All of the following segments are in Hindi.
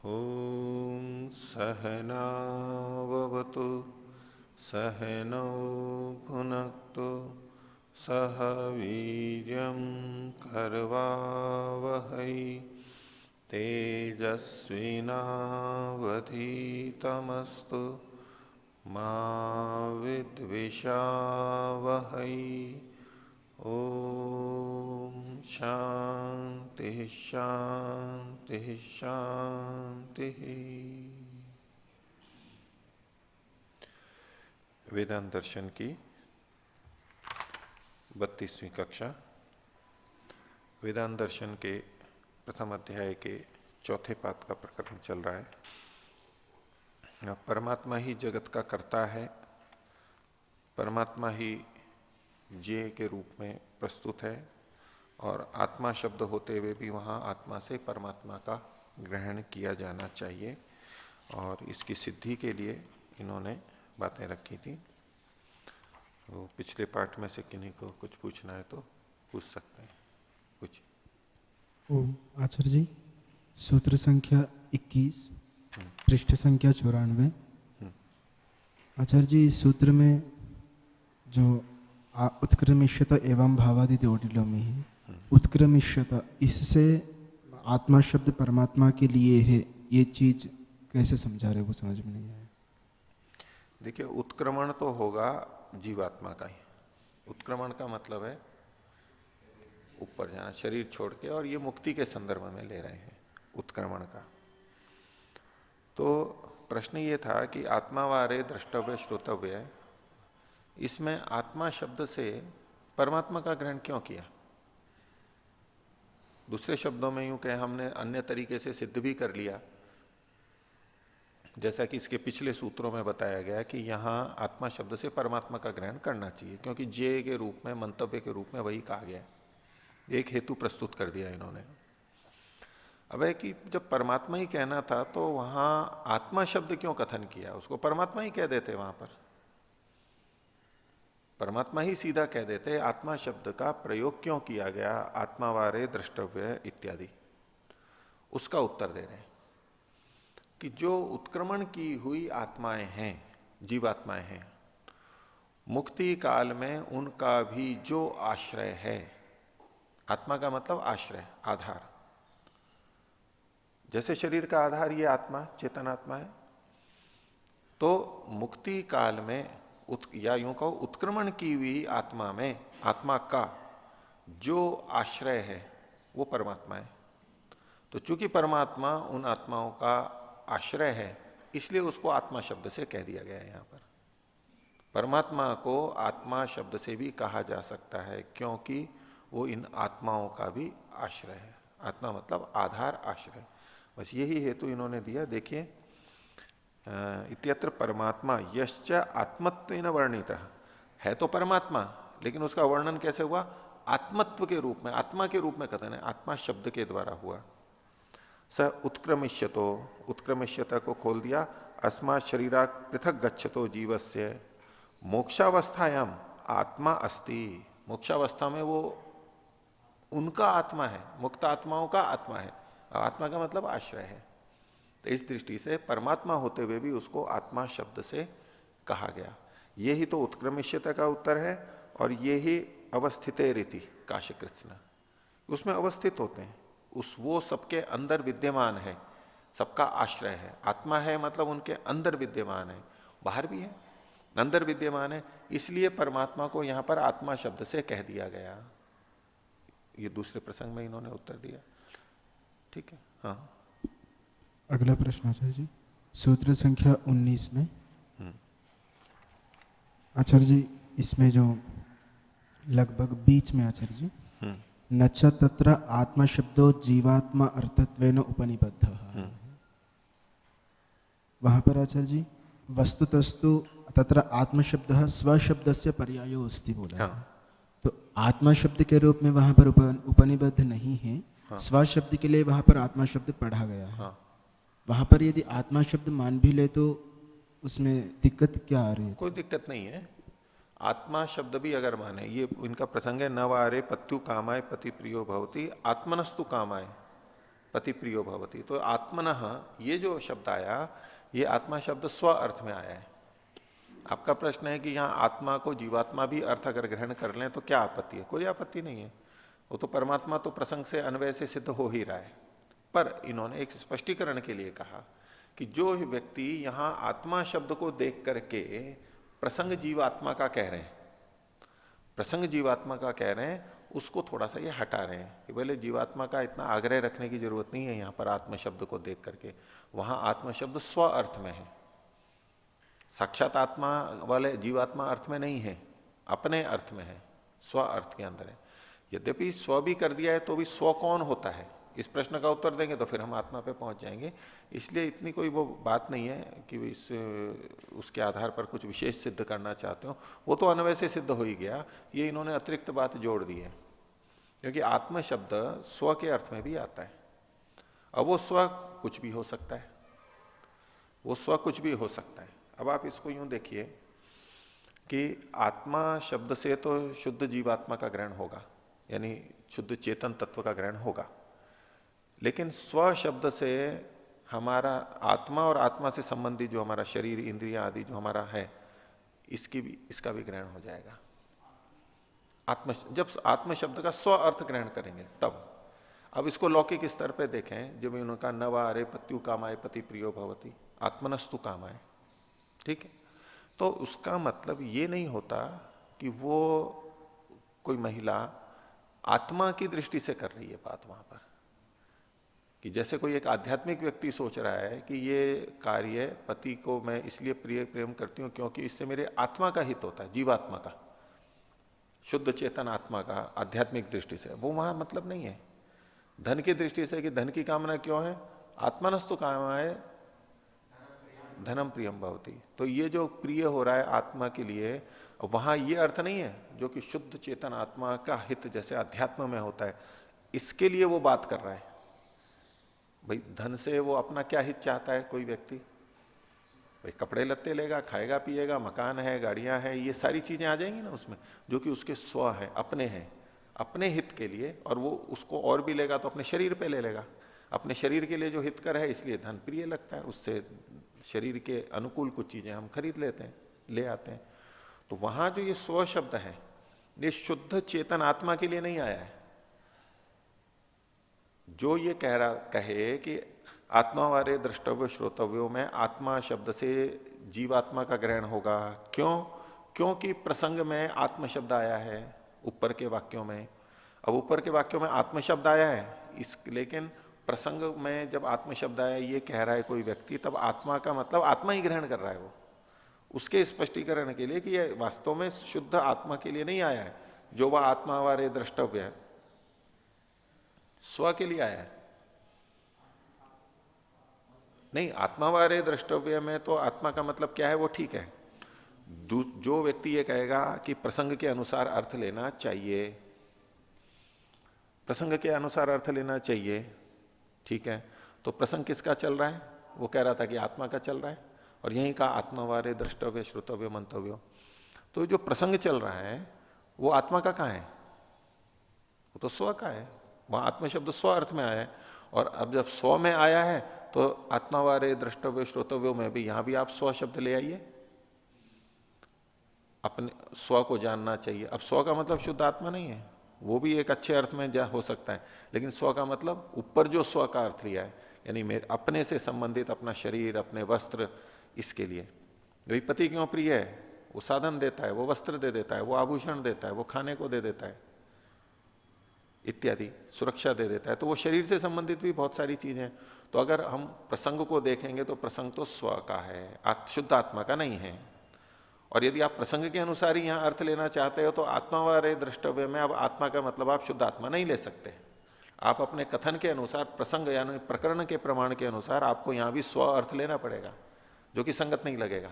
ॐ सहनाववतु सहनौ भुनक्तु सह वीर्यं करवावहै तेजस्विनावधीतमस्तु मा विद्विषावहै। ओम शांति शांति शांति। वेदांत दर्शन की 32वीं कक्षा वेदांत दर्शन के प्रथम अध्याय के चौथे पाद का प्रकरण चल रहा है। परमात्मा ही जगत का कर्ता है, परमात्मा ही ज्ञेय के रूप में प्रस्तुत है और आत्मा शब्द होते हुए भी वहां आत्मा से परमात्मा का ग्रहण किया जाना चाहिए और इसकी सिद्धि के लिए इन्होंने बातें रखी थी। वो पिछले पाठ में से किन्हीं को कुछ पूछना है तो पूछ सकते हैं कुछ। आचार्य जी, सूत्र संख्या 21 पृष्ठ संख्या 94। आचार्य जी, इस सूत्र में जो उत्क्रमिष्यत एवं भावादि ओडिलो में है, उत्क्रमिष्यत, इससे आत्मा शब्द परमात्मा के लिए है, ये चीज कैसे समझा रहे, वो समझ में नहीं आया। देखिए, उत्क्रमण तो होगा जीवात्मा का ही। उत्क्रमण का मतलब है ऊपर जाना, शरीर छोड़ के, और ये मुक्ति के संदर्भ में ले रहे हैं उत्क्रमण का। तो प्रश्न ये था कि आत्मा वारे द्रष्टव्य श्रोतव्य, इसमें आत्मा शब्द से परमात्मा का ग्रहण क्यों किया। दूसरे शब्दों में यूं कहें, हमने अन्य तरीके से सिद्ध भी कर लिया, जैसा कि इसके पिछले सूत्रों में बताया गया कि यहां आत्मा शब्द से परमात्मा का ग्रहण करना चाहिए, क्योंकि ज्ञेय के रूप में, मंतव्य के रूप में वही कहा गया। एक हेतु प्रस्तुत कर दिया इन्होंने। अब है कि जब परमात्मा ही कहना था तो वहां आत्मा शब्द क्यों कथन किया, उसको परमात्मा ही कह देते। वहां पर परमात्मा ही सीधा कह देते, आत्मा शब्द का प्रयोग क्यों किया गया, आत्मा वारे द्रष्टव्य इत्यादि। उसका उत्तर दे रहे हैं कि जो उत्क्रमण की हुई आत्माएं हैं, जीवात्माएं हैं, मुक्ति काल में उनका भी जो आश्रय है, आत्मा का मतलब आश्रय, आधार, जैसे शरीर का आधार ये आत्मा, चेतन आत्मा है, तो मुक्ति काल में या यूं कहो उत्क्रमण की हुई आत्मा में आत्मा का जो आश्रय है वो परमात्मा है। तो चूंकि परमात्मा उन आत्माओं का आश्रय है, इसलिए उसको आत्मा शब्द से कह दिया गया है। यहां पर परमात्मा को आत्मा शब्द से भी कहा जा सकता है, क्योंकि वो इन आत्माओं का भी आश्रय है। आत्मा मतलब आधार, आश्रय, बस यही हेतु इन्होंने दिया। देखिए, इत्यत्र परमात्मा यश्च आत्मत्वेन वर्णित है, तो परमात्मा, लेकिन उसका वर्णन कैसे हुआ, आत्मत्व के रूप में, आत्मा के रूप में कथन है, आत्मा शब्द के द्वारा हुआ। स उत्क्रमिष्यतो, उत्क्रमिष्यता को खोल दिया, अस्मा शरीरा पृथक गच्छतो जीवस्य मोक्षावस्थायाम आत्मा अस्ति। मोक्षावस्था में वो उनका आत्मा है, मुक्त आत्माओं का आत्मा है। आत्मा का मतलब आश्रय है। तो इस दृष्टि से परमात्मा होते हुए भी उसको आत्मा शब्द से कहा गया। यही तो उत्क्रमिष्यता का उत्तर है, और यही अवस्थिते रीति काश्य कृष्ण, उसमें अवस्थित होते हैं, उस वो सबके अंदर विद्यमान है, सबका आश्रय है। आत्मा है मतलब उनके अंदर विद्यमान है, बाहर भी है, अंदर विद्यमान है, इसलिए परमात्मा को यहां पर आत्मा शब्द से कह दिया गया। ये दूसरे प्रसंग में इन्होंने उत्तर दिया। ठीक है। हाँ, अगला प्रश्न आचार्य जी, सूत्र संख्या 19 में। आचार्य जी, इसमें जो लगभग बीच में आचार्य जी, नच तत्र आत्मा शब्दो जीवात्मा अर्थत्वेन उपनिबद्ध, वहां पर आचार्य जी वस्तुतस्तु तत्र आत्म शब्द स्वशब्द से पर्यायो अस्ति बोला। हाँ। तो आत्मा शब्द के रूप में वहां पर उपनिबद्ध नहीं है। हाँ। स्व शब्द के लिए वहां पर आत्मा शब्द पढ़ा गया है। हाँ। वहां पर यदि आत्मा शब्द मान भी ले तो उसमें दिक्कत क्या आ रही है? कोई दिक्कत नहीं है। आत्मा शब्द भी अगर माने, ये इनका प्रसंग है, नवारे पत्यु कामाय पति प्रियो भवती आत्मनस्तु कामाय पति प्रियो भवती। तो आत्मनः ये जो शब्द आया, ये आत्मा शब्द स्व अर्थ में आया है। आपका प्रश्न है कि यहां आत्मा को जीवात्मा भी अर्थ अगर ग्रहण कर लें तो क्या आपत्ति है? कोई आपत्ति नहीं है। वो तो परमात्मा तो प्रसंग से अन्वय से सिद्ध हो ही रहा है। पर इन्होंने एक स्पष्टीकरण के लिए कहा कि जो व्यक्ति यहां आत्मा शब्द को देख करके प्रसंग जीवात्मा का कह रहे हैं, प्रसंग जीवात्मा का कह रहे हैं, उसको थोड़ा सा ये हटा रहे हैं कि बोले जीवात्मा का इतना आग्रह रखने की जरूरत नहीं है यहां पर आत्म शब्द को देख करके। वहां आत्म शब्द स्व अर्थ में है, साक्षात आत्मा वाले जीवात्मा अर्थ में नहीं है, अपने अर्थ में है, स्व अर्थ के अंदर है। यद्यपि स्व भी कर दिया है तो भी स्व कौन होता है, इस प्रश्न का उत्तर देंगे तो फिर हम आत्मा पे पहुंच जाएंगे। इसलिए इतनी कोई वो बात नहीं है कि इस उसके आधार पर कुछ विशेष सिद्ध करना चाहते हो, वो तो अन्वय से सिद्ध हो ही गया। ये इन्होंने अतिरिक्त बात जोड़ दी है, क्योंकि आत्म शब्द स्व के अर्थ में भी आता है। अब वो स्व कुछ भी हो सकता है, वो स्व कुछ भी हो सकता है। अब आप इसको यूं देखिए कि आत्मा शब्द से तो शुद्ध जीवात्मा का ग्रहण होगा, यानी शुद्ध चेतन तत्व का ग्रहण होगा, लेकिन स्व शब्द से हमारा आत्मा और आत्मा से संबंधित जो हमारा शरीर इंद्रिया आदि जो हमारा है, इसका भी ग्रहण हो जाएगा। जब आत्म शब्द का स्व अर्थ ग्रहण करेंगे तब। अब इसको लौकिक स्तर पे देखें, जब उनका नवा अरे पत्यु कामाय पति प्रियो भवती आत्मनस्तु कामाय, ठीक है, तो उसका मतलब ये नहीं होता कि वो कोई महिला आत्मा की दृष्टि से कर रही है बात वहां पर, कि जैसे कोई एक आध्यात्मिक व्यक्ति सोच रहा है कि ये कार्य पति को मैं इसलिए प्रेम करती हूं क्योंकि इससे मेरे आत्मा का हित होता है, जीवात्मा का, शुद्ध चेतन आत्मा का, आध्यात्मिक दृष्टि से वो वहां मतलब नहीं है। धन की दृष्टि से कि धन की कामना क्यों है, आत्मनस्तु कामना धनम प्रियम भवती, तो ये जो प्रिय हो रहा है आत्मा के लिए, वहां ये अर्थ नहीं है जो कि शुद्ध चेतन आत्मा का हित जैसे अध्यात्म में होता है, इसके लिए वो बात कर रहा है। भाई धन से वो अपना क्या हित चाहता है कोई व्यक्ति? भाई कपड़े लत्ते लेगा, खाएगा पिएगा, मकान है, गाड़ियां हैं, ये सारी चीजें आ जाएंगी ना उसमें, जो कि उसके स्व है, अपने हैं, अपने हित के लिए। और वो उसको और भी लेगा तो अपने शरीर पे ले लेगा, अपने शरीर के लिए जो हितकर है, इसलिए धन प्रिय लगता है, उससे शरीर के अनुकूल कुछ चीजें हम खरीद लेते हैं, ले आते हैं। तो वहां जो ये स्व शब्द है, ये शुद्ध चेतन आत्मा के लिए नहीं आया है। जो ये कहे कि आत्मा वाले द्रष्टव्य श्रोतव्यों में आत्मा शब्द से जीवात्मा का ग्रहण होगा, क्यों? क्योंकि प्रसंग में आत्म शब्द आया है ऊपर के वाक्यों में। अब ऊपर के वाक्यों में आत्म शब्द आया है, लेकिन प्रसंग में जब आत्म शब्द आया ये कह रहा है कोई व्यक्ति, तब आत्मा का मतलब आत्मा ही ग्रहण कर रहा है वो, उसके स्पष्टीकरण के लिए कि यह वास्तव में शुद्ध आत्मा के लिए नहीं आया है, जो वह आत्मा वाले द्रष्टव्य है, स्व के लिए आया है। नहीं, आत्मा वाले द्रष्टव्य में तो आत्मा का मतलब क्या है वो ठीक है। जो व्यक्ति ये कहेगा कि प्रसंग के अनुसार अर्थ लेना चाहिए, प्रसंग के अनुसार अर्थ लेना चाहिए, ठीक है, तो प्रसंग किसका चल रहा है? वो कह रहा था कि आत्मा का चल रहा है, और यहीं का आत्मा वाले द्रष्टव्य श्रोतव्य मंतव्य, तो जो प्रसंग चल रहा है वो आत्मा का कहां है? वो तो स्व का है। वहां आत्म शब्द स्व अर्थ में आया है, और अब जब स्व में आया है तो आत्मा वाले द्रष्टव्य श्रोतव्यों में भी यहां भी आप स्व शब्द ले आइए, अपने स्व को जानना चाहिए। अब स्व का मतलब शुद्ध आत्मा नहीं है, वो भी एक अच्छे अर्थ में हो सकता है, लेकिन स्व का मतलब ऊपर जो स्व का अर्थ लिया है, यानी मेरे अपने से संबंधित अपना शरीर, अपने वस्त्र, इसके लिए। भाई पति क्यों प्रिय है? वो साधन देता है, वो वस्त्र दे देता है, वो आभूषण देता है, वो खाने को दे देता है इत्यादि, सुरक्षा दे देता है, तो वो शरीर से संबंधित भी बहुत सारी चीजें हैं। तो अगर हम प्रसंग को देखेंगे तो प्रसंग तो स्व का है, शुद्ध आत्मा का नहीं है। और यदि आप प्रसंग के अनुसार ही यहां अर्थ लेना चाहते हो तो आत्मा वाले द्रष्टव्य में अब आत्मा का मतलब आप शुद्ध आत्मा नहीं ले सकते। आप अपने कथन के अनुसार, प्रसंग यानी प्रकरण के प्रमाण के अनुसार आपको यहां भी स्व अर्थ लेना पड़ेगा, जो कि संगत नहीं लगेगा,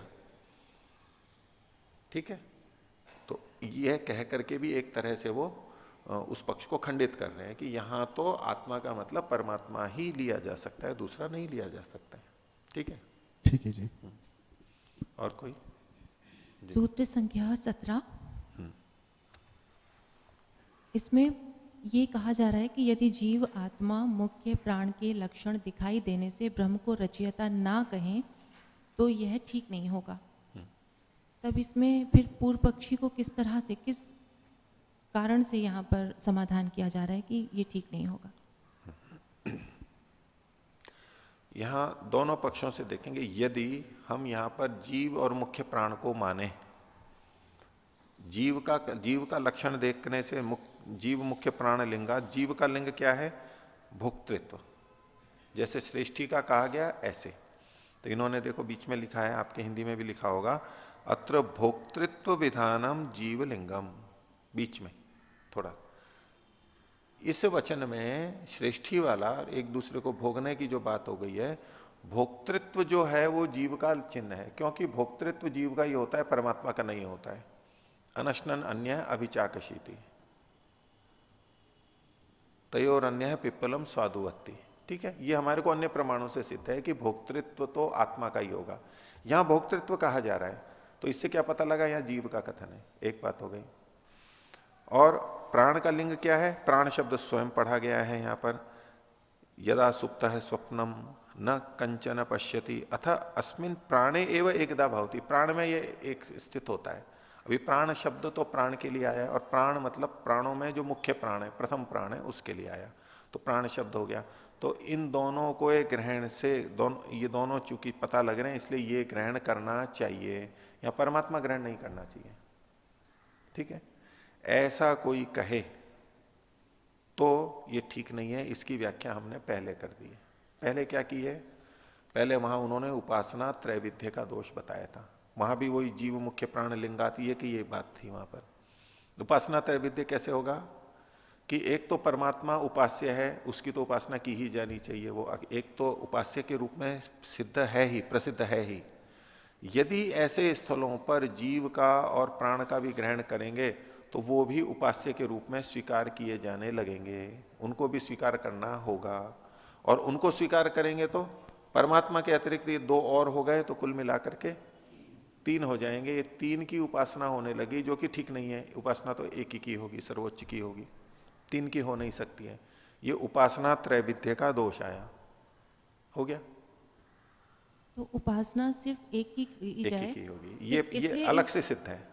ठीक है। तो यह कह करके भी एक तरह से वो उस पक्ष को खंडित कर रहे हैं कि यहां तो आत्मा का मतलब परमात्मा ही लिया जा सकता है, दूसरा नहीं लिया जा सकता है, ठीक है। ठीक है जी। और कोई? सूत्र संख्या 17, इसमें ये कहा जा रहा है कि यदि जीव आत्मा मुख्य प्राण के लक्षण दिखाई देने से ब्रह्म को रचयिता ना कहें तो यह ठीक नहीं होगा। तब इसमें फिर पूर्व पक्षी को किस तरह से, किस कारण से यहाँ पर समाधान किया जा रहा है कि ये ठीक नहीं होगा? यहां दोनों पक्षों से देखेंगे। यदि हम यहां पर जीव और मुख्य प्राण को माने, जीव का लक्षण देखने से जीव मुख्य प्राण लिंगा, जीव का लिंग क्या है? भोक्तृत्व। जैसे श्रेष्ठी का कहा गया ऐसे, तो इन्होंने देखो बीच में लिखा है, आपके हिंदी में भी लिखा होगा, अत्र भोक्तृत्व विधानम जीवलिंगम, बीच में थोड़ा। इस वचन में श्रेष्ठी वाला एक दूसरे को भोगने की जो बात हो गई है, भोक्तृत्व जो है वो जीव का चिन्ह है, क्योंकि भोक्तृत्व जीव का ही होता है, परमात्मा का नहीं होता है। अनशनन अन्य अभिचाकशीति तयोर अन्य पिप्पलम स्वादुवत्ति। ठीक है, ये हमारे को अन्य प्रमाणों से सिद्ध है कि भोक्तृत्व तो आत्मा का ही होगा। यहां भोक्तृत्व कहा जा रहा है, तो इससे क्या पता लगा? यहां जीव का कथन है, एक बात हो गई। और प्राण का लिंग क्या है? प्राण शब्द स्वयं पढ़ा गया है यहां पर, यदा सुप्त है स्वप्नम न कंचन पश्यति अथ अस्मिन प्राणे एवं एकदा भवति। प्राण में ये एक स्थित होता है। अभी प्राण शब्द तो प्राण के लिए आया है, और प्राण मतलब प्राणों में जो मुख्य प्राण है, प्रथम प्राण है, उसके लिए आया, तो प्राण शब्द हो गया। तो इन दोनों को एक ग्रहण से, ये दोनों चूंकि पता लग रहे हैं, इसलिए ये ग्रहण करना चाहिए, या परमात्मा ग्रहण नहीं करना चाहिए। ठीक है, ऐसा कोई कहे तो ये ठीक नहीं है। इसकी व्याख्या हमने पहले कर दी है। पहले क्या की है? पहले वहां उन्होंने उपासना त्रैविध्य का दोष बताया था। वहां भी वही जीव मुख्य प्राण लिंगाती है कि ये बात थी वहां पर। उपासना त्रैविध्य कैसे होगा कि एक तो परमात्मा उपास्य है, उसकी तो उपासना की ही जानी चाहिए, वो एक तो उपास्य के रूप में सिद्ध है ही, प्रसिद्ध है ही। यदि ऐसे स्थलों पर जीव का और प्राण का भी ग्रहण करेंगे तो वो भी उपास्य के रूप में स्वीकार किए जाने लगेंगे, उनको भी स्वीकार करना होगा। और उनको स्वीकार करेंगे तो परमात्मा के अतिरिक्त ये दो और हो गए, तो कुल मिलाकर के तीन हो जाएंगे। ये तीन की उपासना होने लगी, जो कि ठीक नहीं है। उपासना तो एक ही की होगी, सर्वोच्च की होगी, तीन की हो नहीं सकती है। ये उपासना त्रैविध्य का दोष आया, हो गया। तो उपासना सिर्फ एक ही की एक जाए, ही की होगी, ये इसलिए अलग से सिद्ध है।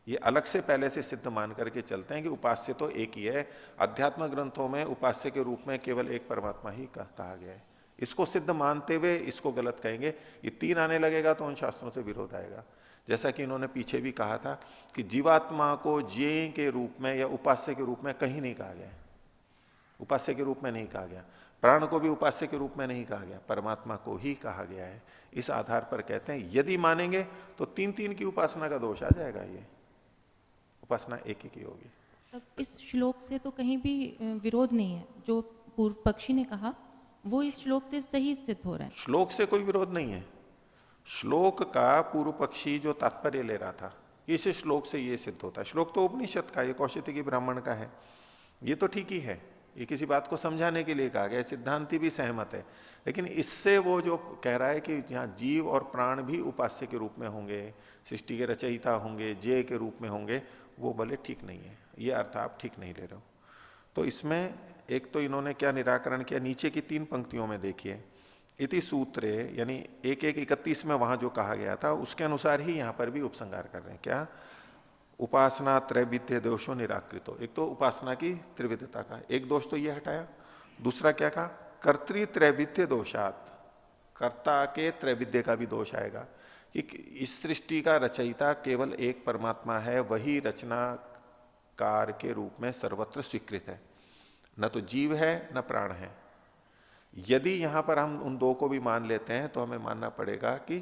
ये अलग से पहले से सिद्ध मान करके चलते हैं कि उपास्य तो एक ही है। अध्यात्म ग्रंथों में उपास्य के रूप में केवल एक परमात्मा ही कहा गया है। इसको सिद्ध मानते हुए इसको गलत कहेंगे, ये तीन आने लगेगा तो उन शास्त्रों से विरोध आएगा। जैसा कि इन्होंने पीछे भी कहा था कि जीवात्मा को ज्ञेय के रूप में या उपास्य के रूप में कहीं नहीं कहा गया, उपास्य के रूप में नहीं कहा गया। प्राण को भी उपास्य के रूप में नहीं कहा गया, परमात्मा को ही कहा गया है। इस आधार पर कहते हैं यदि मानेंगे तो तीन तीन की उपासना का दोष आ जाएगा, ये उपासना एक ही की होगी। तब इस श्लोक से तो कहीं भी विरोध नहीं है, जो पूर्व पक्षी ने कहा वो इस श्लोक से सही सिद्ध हो रहा है। श्लोक से कोई विरोध नहीं है। श्लोक का पूर्व पक्षी जो तात्पर्य ले रहा था, इस श्लोक से ये सिद्ध होता है। श्लोक तो उपनिषद का, ये कौशिकी ब्राह्मण का है, ये तो ठीक ही है, ये किसी बात को समझाने के लिए कहा गया, सिद्धांति भी सहमत है। लेकिन इससे वो जो कह रहा है कि यहां जीव और प्राण भी उपास्य के रूप में होंगे, सृष्टि के रचयिता होंगे, जय के रूप में होंगे, वो भले ठीक नहीं है। ये अर्थ आप ठीक नहीं ले रहे हो। तो इसमें एक तो इन्होंने क्या निराकरण किया, नीचे की तीन पंक्तियों में देखिए, इति सूत्रे, यानी 1:31 में वहां जो कहा गया था उसके अनुसार ही यहां पर भी उपसंहार कर रहे हैं। क्या? उपासना त्रैविध्य दोषो निराकृतो। एक तो उपासना की त्रिविधता का एक दोष तो ये हटाया। दूसरा क्या कहा? कर्तृ त्रैविध्य दोषात, कर्ता के त्रैविध्य का भी दोष आएगा कि इस सृष्टि का रचयिता केवल एक परमात्मा है, वही रचनाकार के रूप में सर्वत्र स्वीकृत है, न तो जीव है न प्राण है। यदि यहां पर हम उन दो को भी मान लेते हैं तो हमें मानना पड़ेगा कि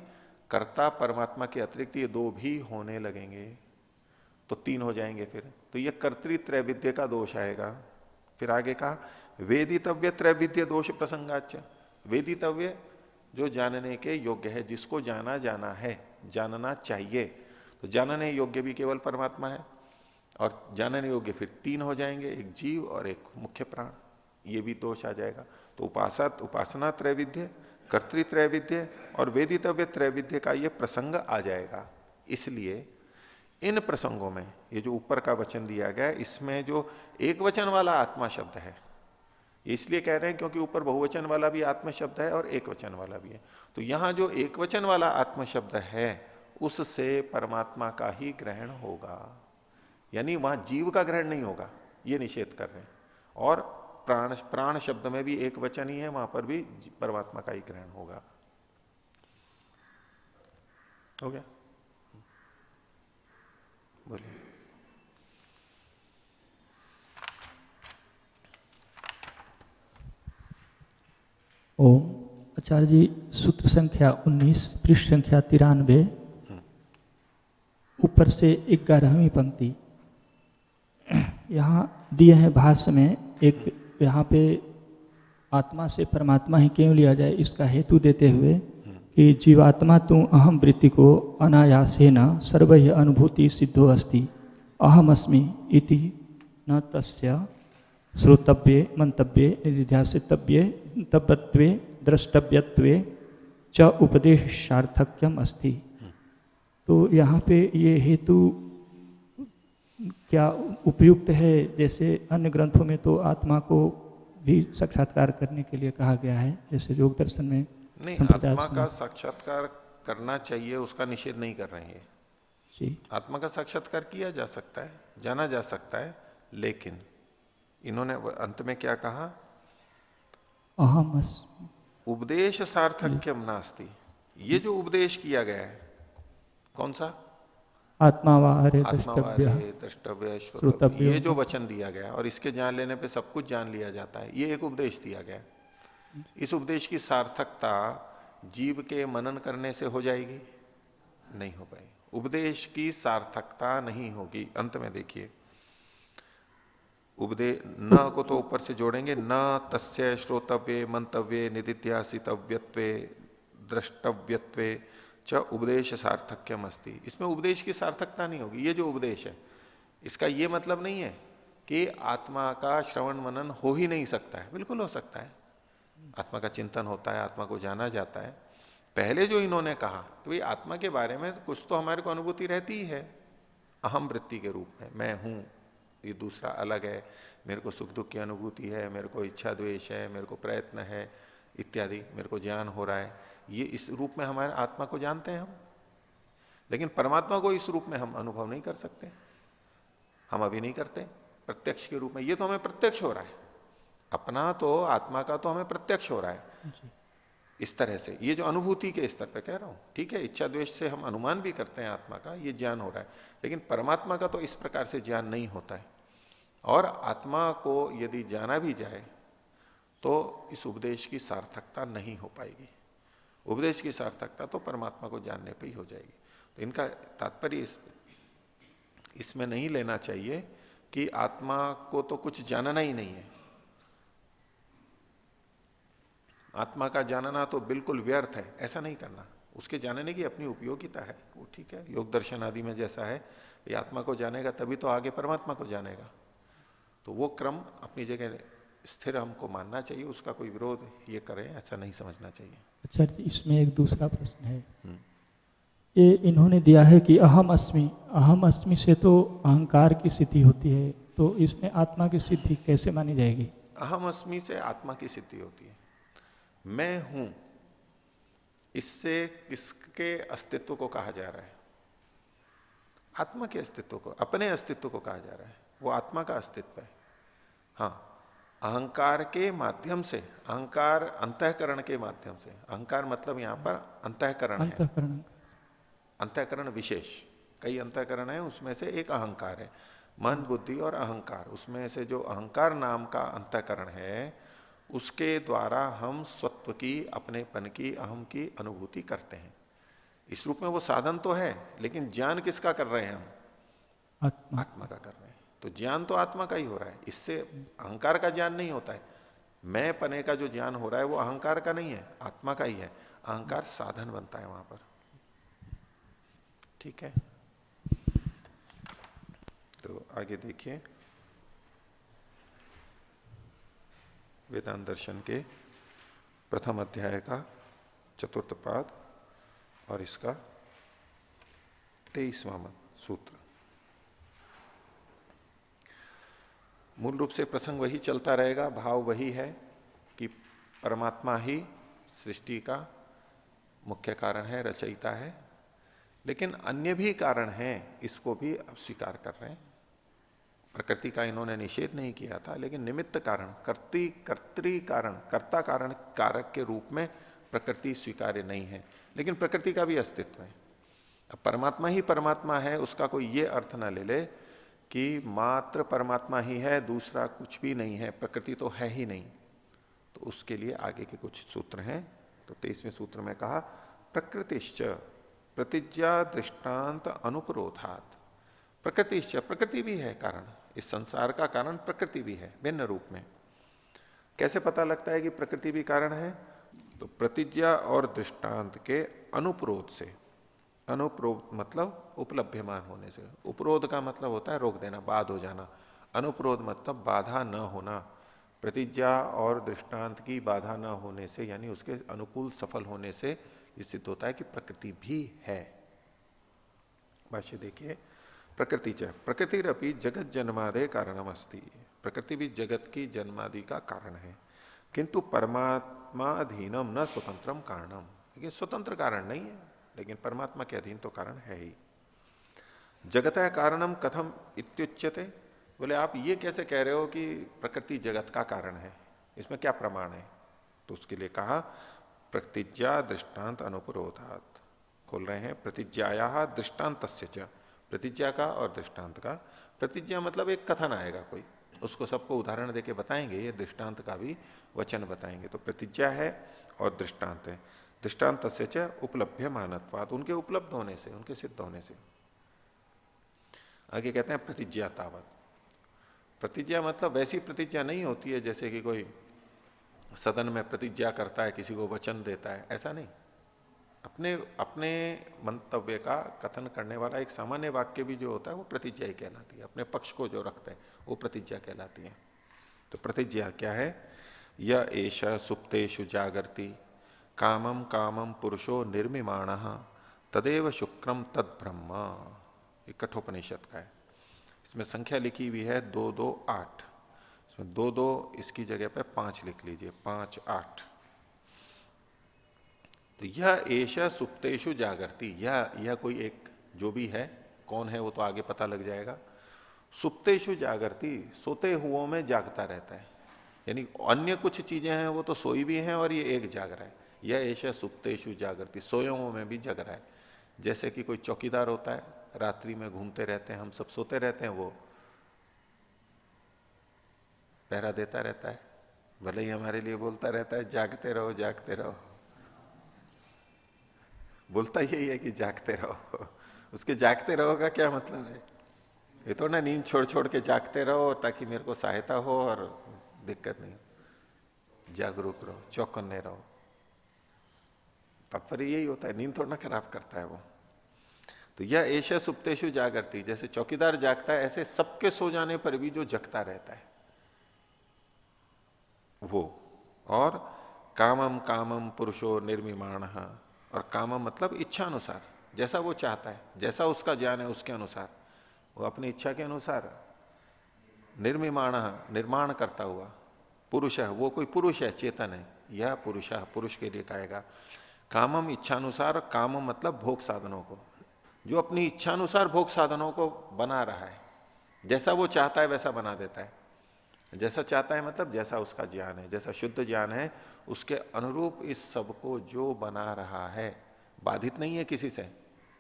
कर्ता परमात्मा के अतिरिक्त ये दो भी होने लगेंगे, तो तीन हो जाएंगे फिर। तो ये कर्तृ त्रैविध्य का दोष आएगा। फिर आगे कहा वेदितव्य त्रैविध्य दोष प्रसंगाच। वेदितव्य जो जानने के योग्य है, जिसको जाना जाना है, जानना चाहिए, तो जानने योग्य भी केवल परमात्मा है, और जानने योग्य फिर तीन हो जाएंगे, एक जीव और एक मुख्य प्राण, ये भी दोष आ जाएगा। तो उपासना त्रैविध्य, कर्तृ त्रैविध्य और वेदितव्य त्रैविध्य का ये प्रसंग आ जाएगा। इसलिए इन प्रसंगों में ये जो ऊपर का वचन दिया गया है, इसमें जो एक वचन वाला आत्मा शब्द है, इसलिए कह रहे हैं क्योंकि ऊपर बहुवचन वाला भी आत्म शब्द है और एक वचन वाला भी है। तो यहां जो एक वचन वाला आत्म शब्द है उससे परमात्मा का ही ग्रहण होगा, यानी वहां जीव का ग्रहण नहीं होगा, ये निषेध कर रहे हैं। और प्राण प्राण शब्द में भी एक वचन ही है, वहां पर भी परमात्मा का ही ग्रहण होगा। हो गया? बोलिए। ओम। आचार्य जी, सूत्र संख्या 19 पृष्ठ संख्या 93 ऊपर से 11वीं पंक्ति, यहाँ दिए हैं भाष्य में एक, यहाँ पे आत्मा से परमात्मा ही क्यों लिया जाए इसका हेतु देते हुए कि जीवात्मा तु अहम वृत्ति को अनायासेन सर्वैः अनुभूति सिद्धो अस्ति अहम अस्मि इति न तस्य श्रोतव्ये मंतव्ये निधिध्यासितव्ये तब्बत्वे द्रष्टव्यत्वे च उपदेशार्थक्यम अस्ति। तो यहाँ पे ये हेतु क्या उपयुक्त है? जैसे अन्य ग्रंथों में तो आत्मा को भी साक्षात्कार करने के लिए कहा गया है, जैसे योग दर्शन में नहीं, आत्मा का साक्षात्कार करना चाहिए, उसका निषेध नहीं कर रहे हैं जी। आत्मा का साक्षात्कार किया जा सकता है, जाना जा सकता है, लेकिन इन्होंने अंत में क्या कहा? अहम उपदेश सार्थक्यम नास्ति। ये जो उपदेश किया गया है कौन सा? आत्मावारे द्रष्टव्य श्रोतव्य, ये जो वचन दिया गया और इसके जान लेने पे सब कुछ जान लिया जाता है, ये एक उपदेश दिया गया। इस उपदेश की सार्थकता जीव के मनन करने से हो जाएगी? नहीं हो पाएगी। उपदेश की सार्थकता नहीं होगी। अंत में देखिए, उपदेश न को तो ऊपर से जोड़ेंगे, न तस्य श्रोतव्ये मंतव्ये निदिध्यासितव्यत्वे द्रष्टव्यत्वे च उपदेश सार्थक्यम अस्ति। इसमें उपदेश की सार्थकता नहीं होगी। ये जो उपदेश है इसका ये मतलब नहीं है कि आत्मा का श्रवण मनन हो ही नहीं सकता है, बिल्कुल हो सकता है। आत्मा का चिंतन होता है, आत्मा को जाना जाता है। पहले जो इन्होंने कहा कि भाई आत्मा के बारे में कुछ तो हमारे को अनुभूति रहती ही है अहम वृत्ति के रूप में, मैं हूं, ये दूसरा अलग है, मेरे को सुख दुख की अनुभूति है, मेरे को इच्छा द्वेष है, मेरे को प्रयत्न है इत्यादि, मेरे को ज्ञान हो रहा है, ये इस रूप में हमारे आत्मा को जानते हैं हम। लेकिन परमात्मा को इस रूप में हम अनुभव नहीं कर सकते, हम अभी नहीं करते प्रत्यक्ष के रूप में। ये तो हमें प्रत्यक्ष हो रहा है, अपना तो आत्मा का तो हमें प्रत्यक्ष हो रहा है इस तरह से। ये जो अनुभूति के स्तर पे कह रहा हूं, ठीक है, इच्छा द्वेष से हम अनुमान भी करते हैं आत्मा का, ये ज्ञान हो रहा है, लेकिन परमात्मा का तो इस प्रकार से ज्ञान नहीं होता है। और आत्मा को यदि जाना भी जाए तो इस उपदेश की सार्थकता नहीं हो पाएगी। उपदेश की सार्थकता तो परमात्मा को जानने पे ही हो जाएगी। तो इनका तात्पर्य इसमें नहीं लेना चाहिए कि आत्मा को तो कुछ जानना ही नहीं है, आत्मा का जानना तो बिल्कुल व्यर्थ है, ऐसा नहीं करना। उसके जानने की अपनी उपयोगिता है, वो ठीक है। योग दर्शन आदि में जैसा है, ये आत्मा को जानेगा तभी तो आगे परमात्मा को जानेगा। तो वो क्रम अपनी जगह स्थिर हमको मानना चाहिए, उसका कोई विरोध ये करें ऐसा नहीं समझना चाहिए। अच्छा, इसमें एक दूसरा प्रश्न है। ये इन्होंने दिया है कि अहम अस्मि से तो अहंकार की सिद्धि होती है, तो इसमें आत्मा की सिद्धि कैसे मानी जाएगी? अहम अस्मि से आत्मा की सिद्धि होती है। मैं हूं, इससे किसके अस्तित्व को कहा जा रहा है? आत्मा के अस्तित्व को, अपने अस्तित्व को कहा जा रहा है, वो आत्मा का अस्तित्व है। हां, अहंकार के माध्यम से, अहंकार अंतःकरण के माध्यम से, अहंकार मतलब यहां पर अंतःकरण है, अंतःकरण विशेष, कई अंतःकरण है, उसमें से एक अहंकार है। मन बुद्धि और अहंकार, उसमें से जो अहंकार नाम का अंतःकरण है उसके द्वारा हम स्वत्व की, अपनेपन की, अहम की अनुभूति करते हैं। इस रूप में वो साधन तो है, लेकिन ज्ञान किसका कर रहे हैं हम? आत्मा का कर रहे हैं। तो ज्ञान तो आत्मा का ही हो रहा है, इससे अहंकार का ज्ञान नहीं होता है। मैं पने का जो ज्ञान हो रहा है वो अहंकार का नहीं है, आत्मा का ही है। अहंकार साधन बनता है वहां पर। ठीक है, तो आगे देखिए वेदांत दर्शन के प्रथम अध्याय का चतुर्थ पाद और इसका 23वां सूत्र। मूल रूप से प्रसंग वही चलता रहेगा, भाव वही है कि परमात्मा ही सृष्टि का मुख्य कारण है, रचयिता है, लेकिन अन्य भी कारण हैं, इसको भी अब स्वीकार कर रहे हैं। प्रकृति का इन्होंने निषेध नहीं किया था, लेकिन निमित्त कारण, कर्तृ कारण, कर्ता कारण, कारक के रूप में प्रकृति स्वीकार्य नहीं है, लेकिन प्रकृति का भी अस्तित्व है। अब परमात्मा ही परमात्मा है, उसका कोई ये अर्थ ना ले ले कि मात्र परमात्मा ही है, दूसरा कुछ भी नहीं है, प्रकृति तो है ही नहीं। तो उसके लिए आगे के कुछ सूत्र हैं। तो 23वें सूत्र में कहा, प्रकृतिश्च प्रतिज्ञा दृष्टांत अनुपरोधात। प्रकृतिश्च, प्रकृति भी है कारण, इस संसार का कारण प्रकृति भी है, भिन्न रूप में। कैसे पता लगता है कि प्रकृति भी कारण है? तो प्रतिज्ञा और दृष्टांत के अनुप्रोध से। अनुप्रोध मतलब उपलभ्यमान होने से। उपरोध का मतलब होता है रोक देना, बाध हो जाना। अनुप्रोध मतलब बाधा न होना। प्रतिज्ञा और दृष्टांत की बाधा न होने से, यानी उसके अनुकूल सफल होने से ये सिद्ध होता है कि प्रकृति भी है। भाष्य देखिए, प्रकृति च प्रकृतिरपि जगत जन्मादे कारणम अस्ति। प्रकृति भी जगत की जन्मादि का कारण है, किंतु परमात्मा अधीनम न स्वतंत्रम कारणम। लेकिन स्वतंत्र कारण नहीं है, लेकिन परमात्मा के अधीन तो कारण है ही। जगत है कारणम कथम इत्युच्यते। बोले आप ये कैसे कह रहे हो कि प्रकृति जगत का कारण है, इसमें क्या प्रमाण है? तो उसके लिए कहा, प्रतिज्ञा दृष्टांत अनुपरोधात। खोल रहे हैं, प्रतिज्ञाया दृष्टांत, प्रतिज्ञा का और दृष्टांत का। प्रतिज्ञा मतलब एक कथन आएगा कोई, उसको सबको उदाहरण देके बताएंगे, ये दृष्टांत का भी वचन बताएंगे। तो प्रतिज्ञा है और दृष्टांत है। दृष्टांत से उपलब्ध मानत्वाद, उनके उपलब्ध होने से, उनके सिद्ध होने से। आगे कहते हैं प्रतिज्ञा तावत। प्रतिज्ञा मतलब वैसी प्रतिज्ञा नहीं होती है जैसे कि कोई सदन में प्रतिज्ञा करता है, किसी को वचन देता है, ऐसा नहीं। अपने अपने मंतव्य का कथन करने वाला एक सामान्य वाक्य भी जो होता है वो प्रतिज्ञा ही कहलाती है। अपने पक्ष को जो रखते हैं वो प्रतिज्ञा कहलाती है। तो प्रतिज्ञा क्या है? यह एष सुप्तेषु जागर्ति कामम कामम पुरुषो निर्मिमाण तदेव शुक्रम तद ब्रह्म। ये कठोपनिषद का है। इसमें संख्या लिखी हुई है 228। इसमें 2 इसकी जगह पे 5 लिख लीजिए, 5 8। तो यह एष सुप्तेषु जागृति, यह कोई एक जो भी है, कौन है वो तो आगे पता लग जाएगा। सुप्तेषु जागृति, सोते हुओं में जागता रहता है, यानी अन्य कुछ चीजें हैं वो तो सोई भी हैं और ये एक जाग रहा है। यह एष सुप्तेषु जागृति, सोए हुओं में भी जग रहा है। जैसे कि कोई चौकीदार होता है, रात्रि में घूमते रहते हैं, हम सब सोते रहते हैं, वो पहरा देता रहता है, भले ही हमारे लिए बोलता रहता है जागते रहो जागते रहो। बोलता यही है कि जागते रहो। उसके जागते रहो का क्या मतलब है? ये तो ना नींद छोड़ छोड़ के जागते रहो ताकि मेरे को सहायता हो और दिक्कत नहीं, जागरूक रहो, चौकन्ने रहो। तात्पर्य यही होता है, नींद थोड़ा ना खराब करता है वो। तो यह एष सुप्तेषु जागृति, जैसे चौकीदार जागता है ऐसे सबके सो जाने पर भी जो जगता रहता है वो। और कामम कामम पुरुषो निर्मिमाण, और कामम मतलब इच्छा अनुसार, जैसा वो चाहता है, जैसा उसका ज्ञान है उसके अनुसार, वो अपनी इच्छा के अनुसार निर्मिमाण, निर्माण करता हुआ। पुरुष है, वो कोई पुरुष है, चेतन है, यह पुरुष है, पुरुष के लिए कहेगा। कामम इच्छानुसार, काम मतलब भोग साधनों को, जो अपनी इच्छानुसार भोग साधनों को बना रहा है, जैसा वो चाहता है वैसा बना देता है। जैसा चाहता है मतलब जैसा उसका ज्ञान है, जैसा शुद्ध ज्ञान है उसके अनुरूप इस सब को जो बना रहा है, बाधित नहीं है किसी से,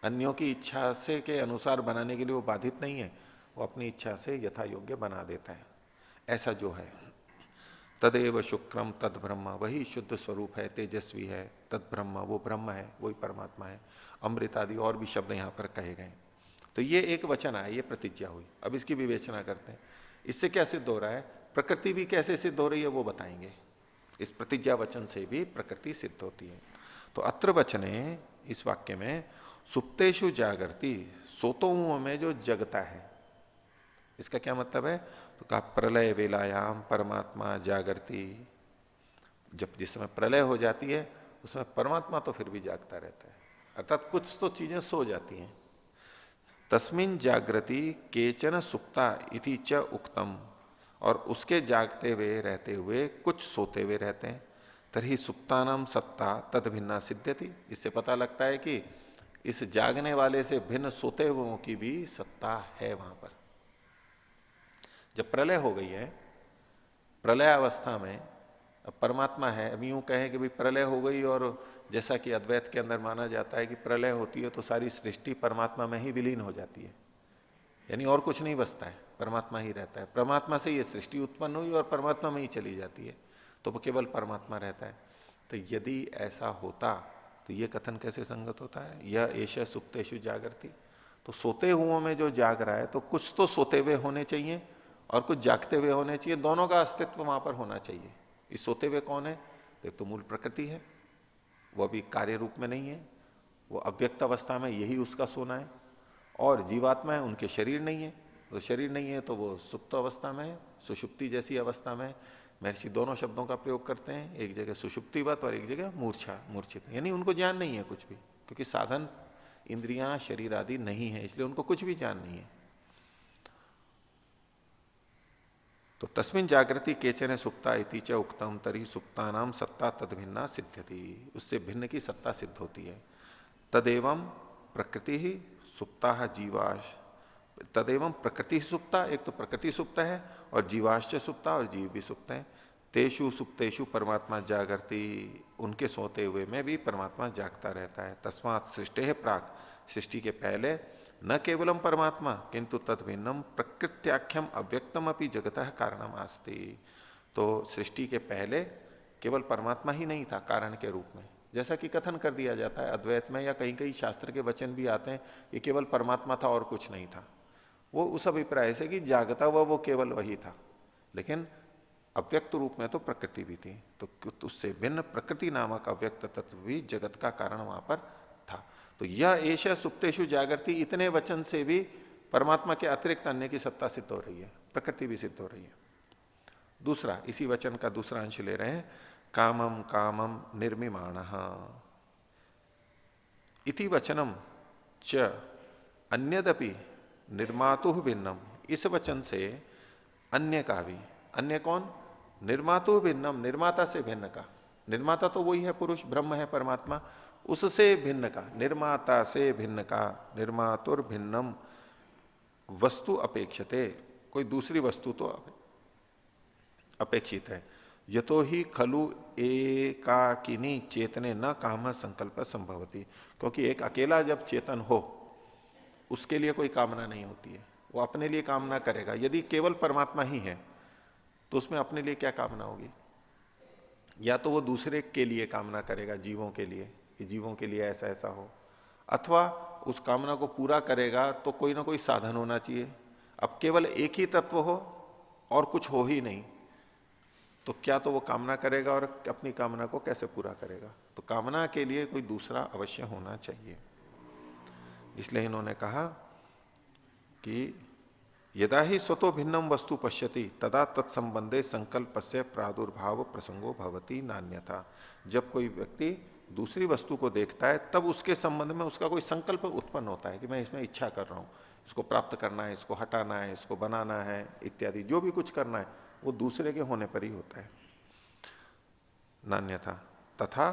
अन्यों की इच्छा से के अनुसार बनाने के लिए वो बाधित नहीं है, वो अपनी इच्छा से यथा योग्य बना देता है। ऐसा जो है, तदेव शुक्रम तद ब्रह्म, वही शुद्ध स्वरूप है, तेजस्वी है, तद ब्रह्म, वो ब्रह्म है, वही परमात्मा है। अमृत आदि और भी शब्द यहां पर कहे गए। तो ये एक वचन आया, ये प्रतिज्ञा हुई। अब इसकी विवेचना करते हैं, इससे क्या सिद्ध हो रहा है? प्रकृति भी कैसे सिद्ध हो रही है वो बताएंगे। इस प्रतिज्ञा वचन से भी प्रकृति सिद्ध होती है। तो अत्र वचने, इस वाक्य में, सुप्तेषु जागृति, सोतों में जो जगता है, इसका क्या मतलब है? तो कहा प्रलय वेलायाम परमात्मा जागृति, जब जिस समय प्रलय हो जाती है उसमें परमात्मा तो फिर भी जागता रहता है, अर्थात कुछ तो चीजें सो जाती हैं। तस्मिन जागृति केचन सुप्ता इति च उक्तम, और उसके जागते हुए रहते हुए कुछ सोते हुए रहते हैं। तभी सुप्तानाम सत्ता तद भिन्ना सिद्ध्यति। इससे पता लगता है कि इस जागने वाले से भिन्न सोते हुओं की भी सत्ता है वहां पर। जब प्रलय हो गई है, प्रलय अवस्था में अब परमात्मा है, अब यूं कहें कि भाई प्रलय हो गई, और जैसा कि अद्वैत के अंदर माना जाता है कि प्रलय होती है तो सारी सृष्टि परमात्मा में ही विलीन हो जाती है, यानी और कुछ नहीं बचता है, परमात्मा ही रहता है। परमात्मा से ये सृष्टि उत्पन्न हुई और परमात्मा में ही चली जाती है, तो वो केवल परमात्मा रहता है। तो यदि ऐसा होता तो ये कथन कैसे संगत होता है, यह एश सुप्तेषु जागृति। तो सोते हुओं में जो जाग रहा है, तो कुछ तो सोते हुए होने चाहिए और कुछ जागते हुए होने चाहिए, दोनों का अस्तित्व वहां पर होना चाहिए। इस सोते हुए कौन है, तो मूल प्रकृति है, वो अभी कार्य रूप में नहीं है, वो अव्यक्त अवस्था में यही उसका सोना है। और जीवात्मा है, उनके शरीर नहीं है, तो शरीर नहीं है तो वो सुप्त अवस्था में है, सुषुप्ति जैसी अवस्था में। महर्षि दोनों शब्दों का प्रयोग करते हैं, एक जगह सुषुप्तिवत और एक जगह मूर्छा, मूर्छित, यानी उनको ज्ञान नहीं है कुछ भी, क्योंकि साधन इंद्रियां शरीर आदि नहीं है, इसलिए उनको कुछ भी ज्ञान नहीं है। तो तस्मिन जागृति केचन सुप्ता इति च उक्तम तरी सुप्ता नाम सत्ता तद भिन्ना सिद्ध्यति। उससे भिन्न की सत्ता सिद्ध होती है। तदेवं प्रकृति ही सुप्ता जीवाश, तदेवं प्रकृति सुप्ता, एक तो प्रकृति सुप्त है और जीवाश्च सुप्ता, और जीव भी सुप्त है। तेषु सुप्तेषु परमात्मा जागृति, उनके सोते हुए में भी परमात्मा जागता रहता है। तस्मात् सृष्टि है प्राक, सृष्टि के पहले न केवलम परमात्मा किंतु तद भिन्नम प्रकृत्याख्यम अव्यक्तम अपनी जगतः कारणम आस्ति। तो सृष्टि के पहले केवल परमात्मा ही नहीं था कारण के रूप में, जैसा कि कथन कर दिया जाता है अद्वैत में, या कहीं कहीं शास्त्र के वचन भी आते हैं कि केवल परमात्मा था और कुछ नहीं था। वो उस अभिप्राय से कि जागता हुआ वो केवल वही था, लेकिन अव्यक्त रूप में तो प्रकृति भी थी, तो उससे भिन्न प्रकृति नामक अव्यक्त तत्व भी जगत का कारण वहां पर था। तो यह एश सुप्तेषु जागृति, इतने वचन से भी परमात्मा के अतिरिक्त अन्य की सत्ता सिद्ध हो रही है, प्रकृति भी सिद्ध हो रही है। दूसरा, इसी वचन का दूसरा अंश ले रहे हैं, कामम कामम निर्मिमाण इति वचनम च अन्यदपि निर्मातु भिन्नम। इस वचन से अन्य का भी, अन्य कौन, निर्मातु भिन्नम, निर्माता से भिन्न का, निर्माता तो वही है पुरुष ब्रह्म है परमात्मा, उससे भिन्न का, निर्माता से भिन्न का, निर्मातुर भिन्नम वस्तु अपेक्षते, कोई दूसरी वस्तु तो अपेक्षित है। यतो ही खलु एकाकिनी चेतने न काम संकल्प संभवती, क्योंकि एक अकेला जब चेतन हो उसके लिए कोई कामना नहीं होती है, वो अपने लिए कामना करेगा। यदि केवल परमात्मा ही है तो उसमें अपने लिए क्या कामना होगी, या तो वो दूसरे के लिए कामना करेगा, जीवों के लिए, कि जीवों के लिए ऐसा ऐसा हो, अथवा उस कामना को पूरा करेगा तो कोई ना कोई साधन होना चाहिए। अब केवल एक ही तत्व हो और कुछ हो ही नहीं, तो क्या तो वो कामना करेगा और अपनी कामना को कैसे पूरा करेगा, तो कामना के लिए कोई दूसरा अवश्य होना चाहिए। इसलिए इन्होंने कहा कि यदा ही स्वतो भिन्नम वस्तु पश्यति तदा तत्संबंधे संकल्प से प्रादुर्भाव प्रसंगो भवती नान्यथा। जब कोई व्यक्ति दूसरी वस्तु को देखता है तब उसके संबंध में उसका कोई संकल्प उत्पन्न होता है कि मैं इसमें इच्छा कर रहा हूं, इसको प्राप्त करना है, इसको हटाना है, इसको बनाना है इत्यादि, जो भी कुछ करना है वो दूसरे के होने पर ही होता है, नान्यथा। तथा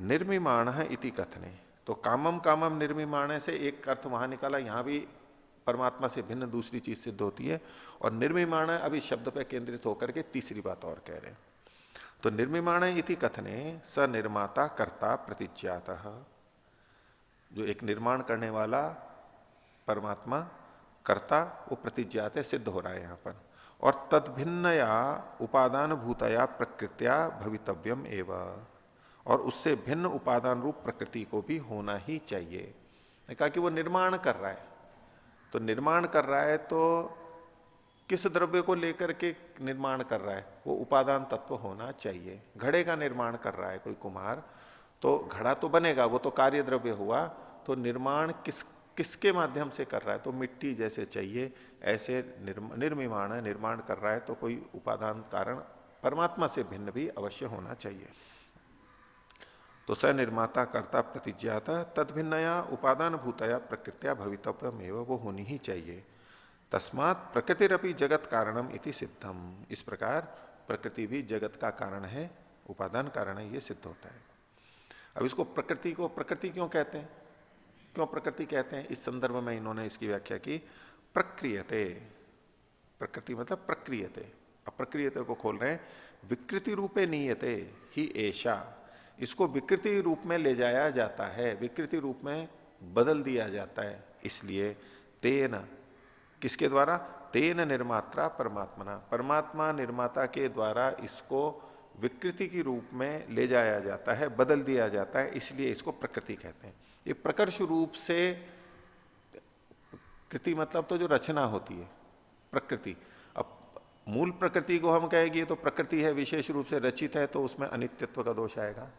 निर्मिमाण इति कथने, तो कामम कामम निर्मिमाण से एक अर्थ वहां निकाला, यहां भी परमात्मा से भिन्न दूसरी चीज सिद्ध होती है, और निर्मिमाण अभी शब्द पर केंद्रित होकर के तीसरी बात और कह रहे हैं। तो निर्मिमाण इति कथने स निर्माता कर्ता प्रतिज्ञात, जो एक निर्माण करने वाला परमात्मा कर्ता, वो प्रतिज्ञात है, सिद्ध हो रहा है यहां पर। और तद भिन्नया उपादान भूतया प्रकृत्या भवितव्यम एवं, और उससे भिन्न उपादान रूप प्रकृति को भी होना ही चाहिए। कहा कि वो निर्माण कर रहा है, तो निर्माण कर रहा है तो किस द्रव्य को लेकर के निर्माण कर रहा है, वो उपादान तत्व होना चाहिए। घड़े का निर्माण कर रहा है कोई कुम्हार, तो घड़ा तो बनेगा, वो तो कार्य द्रव्य हुआ, तो निर्माण किसके माध्यम से कर रहा है, तो मिट्टी जैसे चाहिए ऐसे निर्मिमाण निर्माण कर रहा है, तो कोई उपादान कारण परमात्मा से भिन्न भी अवश्य होना चाहिए। तो स निर्माता कर्ता प्रतिज्ञाता तद भिन्नया उपादान भूतया प्रकृत्या भवितव्यमेव, वो होनी ही चाहिए। तस्मात प्रकृतिरपि जगत कारणम इति सिद्धम। इस प्रकार प्रकृति भी जगत का कारण है, उपादान कारण है, यह सिद्ध होता है। अब इसको प्रकृति को प्रकृति क्यों कहते हैं, क्यों प्रकृति कहते हैं, इस संदर्भ में इन्होंने इसकी व्याख्या की। प्रक्रियते, प्रकृति मतलब प्रक्रियते। अब प्रक्रियते को खोल रहे हैं, विकृति रूपे नीयते ही ऐशा, इसको विकृति रूप में ले जाया जाता है, विकृति रूप में बदल दिया जाता है। इसलिए तेन, किसके द्वारा, तेन निर्मात्रा परमात्मना, परमात्मा निर्माता के द्वारा इसको विकृति की रूप में ले जाया जाता है, बदल दिया जाता है, इसलिए इसको प्रकृति कहते हैं। ये प्रकर्ष रूप से, कृति मतलब तो जो रचना होती है प्रकृति। अब मूल प्रकृति को हम कहेंगे तो प्रकृति है, विशेष रूप से रचित है, तो उसमें अनित्यत्व का दोष आएगा।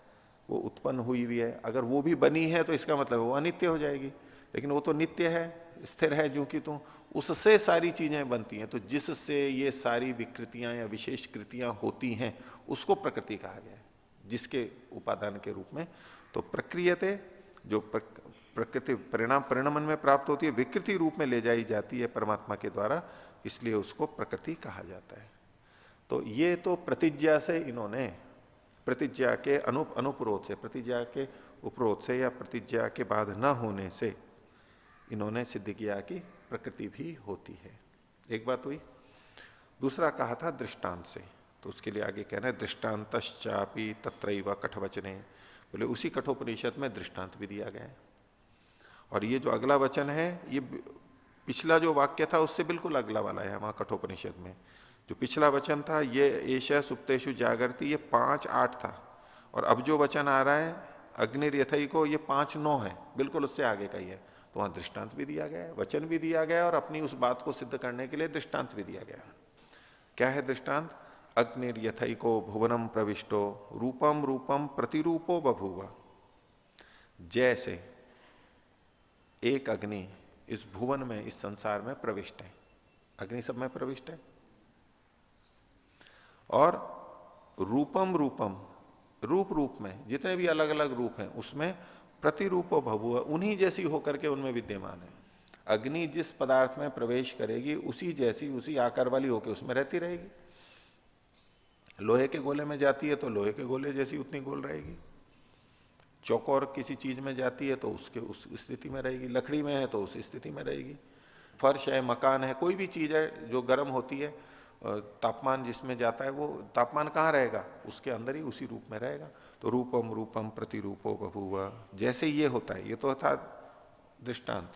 वो उत्पन्न हुई हुई है, अगर वो भी बनी है तो इसका मतलब वो अनित्य हो जाएगी। लेकिन वो तो नित्य है, स्थिर है, जो कि तो उससे सारी चीजें बनती हैं। तो जिससे ये सारी विकृतियां या विशेष कृतियां होती हैं उसको प्रकृति कहा गया है, जिसके उपादान के रूप में। तो प्रक्रियते, जो प्रकृति परिणाम परिणमन में प्राप्त होती है, विकृति रूप में ले जाई जाती है परमात्मा के द्वारा, इसलिए उसको प्रकृति कहा जाता है। तो ये तो प्रतिज्ञा से इन्होंने, प्रतिज्ञा के अनुपरोध से, प्रतिज्ञा के उपरोध से या प्रतिज्ञा के बाद न होने से इन्होंने सिद्ध किया कि प्रकृति भी होती है। एक बात हुई। दूसरा कहा था दृष्टांत से, तो उसके लिए आगे कहना है दृष्टांतश्चापि तत्रैव कठवचने, बोले उसी कठोपनिषद में दृष्टांत भी दिया गया है। और ये जो अगला वचन है, ये पिछला जो वाक्य था उससे बिल्कुल अगला वाला है। वहां कठोपनिषद में जो पिछला वचन था, ये एषा सुप्तेषु जागृति, ये 5:8 था। और अब जो वचन आ रहा है अग्निर्यथई को, ये 5:9 है, बिल्कुल उससे आगे का ही है। तो वहां दृष्टांत भी दिया गया है, वचन भी दिया गया है, और अपनी उस बात को सिद्ध करने के लिए दृष्टांत भी दिया गया है। क्या है दृष्टांत? अग्निर्यथई को भुवनम प्रविष्टो रूपम रूपम प्रतिरूपो बभूव। जैसे एक अग्नि इस भुवन में, इस संसार में प्रविष्ट है, अग्नि सब में प्रविष्ट है, और रूपम रूपम, रूप रूप में, जितने भी अलग अलग रूप हैं उसमें प्रतिरूपो भभुव, उन्हीं जैसी होकर के उनमें विद्यमान है। अग्नि जिस पदार्थ में प्रवेश करेगी उसी जैसी, उसी आकार वाली होकर उसमें रहती रहेगी। लोहे के गोले में जाती है तो लोहे के गोले जैसी उतनी गोल रहेगी। चौकोर किसी चीज में जाती है तो उसके उस स्थिति में रहेगी। लकड़ी में है तो उस स्थिति में रहेगी। फर्श है, मकान है, कोई भी चीज है जो गर्म होती है, तापमान जिसमें जाता है वो तापमान कहां रहेगा, उसके अंदर ही उसी रूप में रहेगा। तो रूपम रूपम प्रतिरूपो बभूव, जैसे ये होता है, ये तो था दृष्टांत।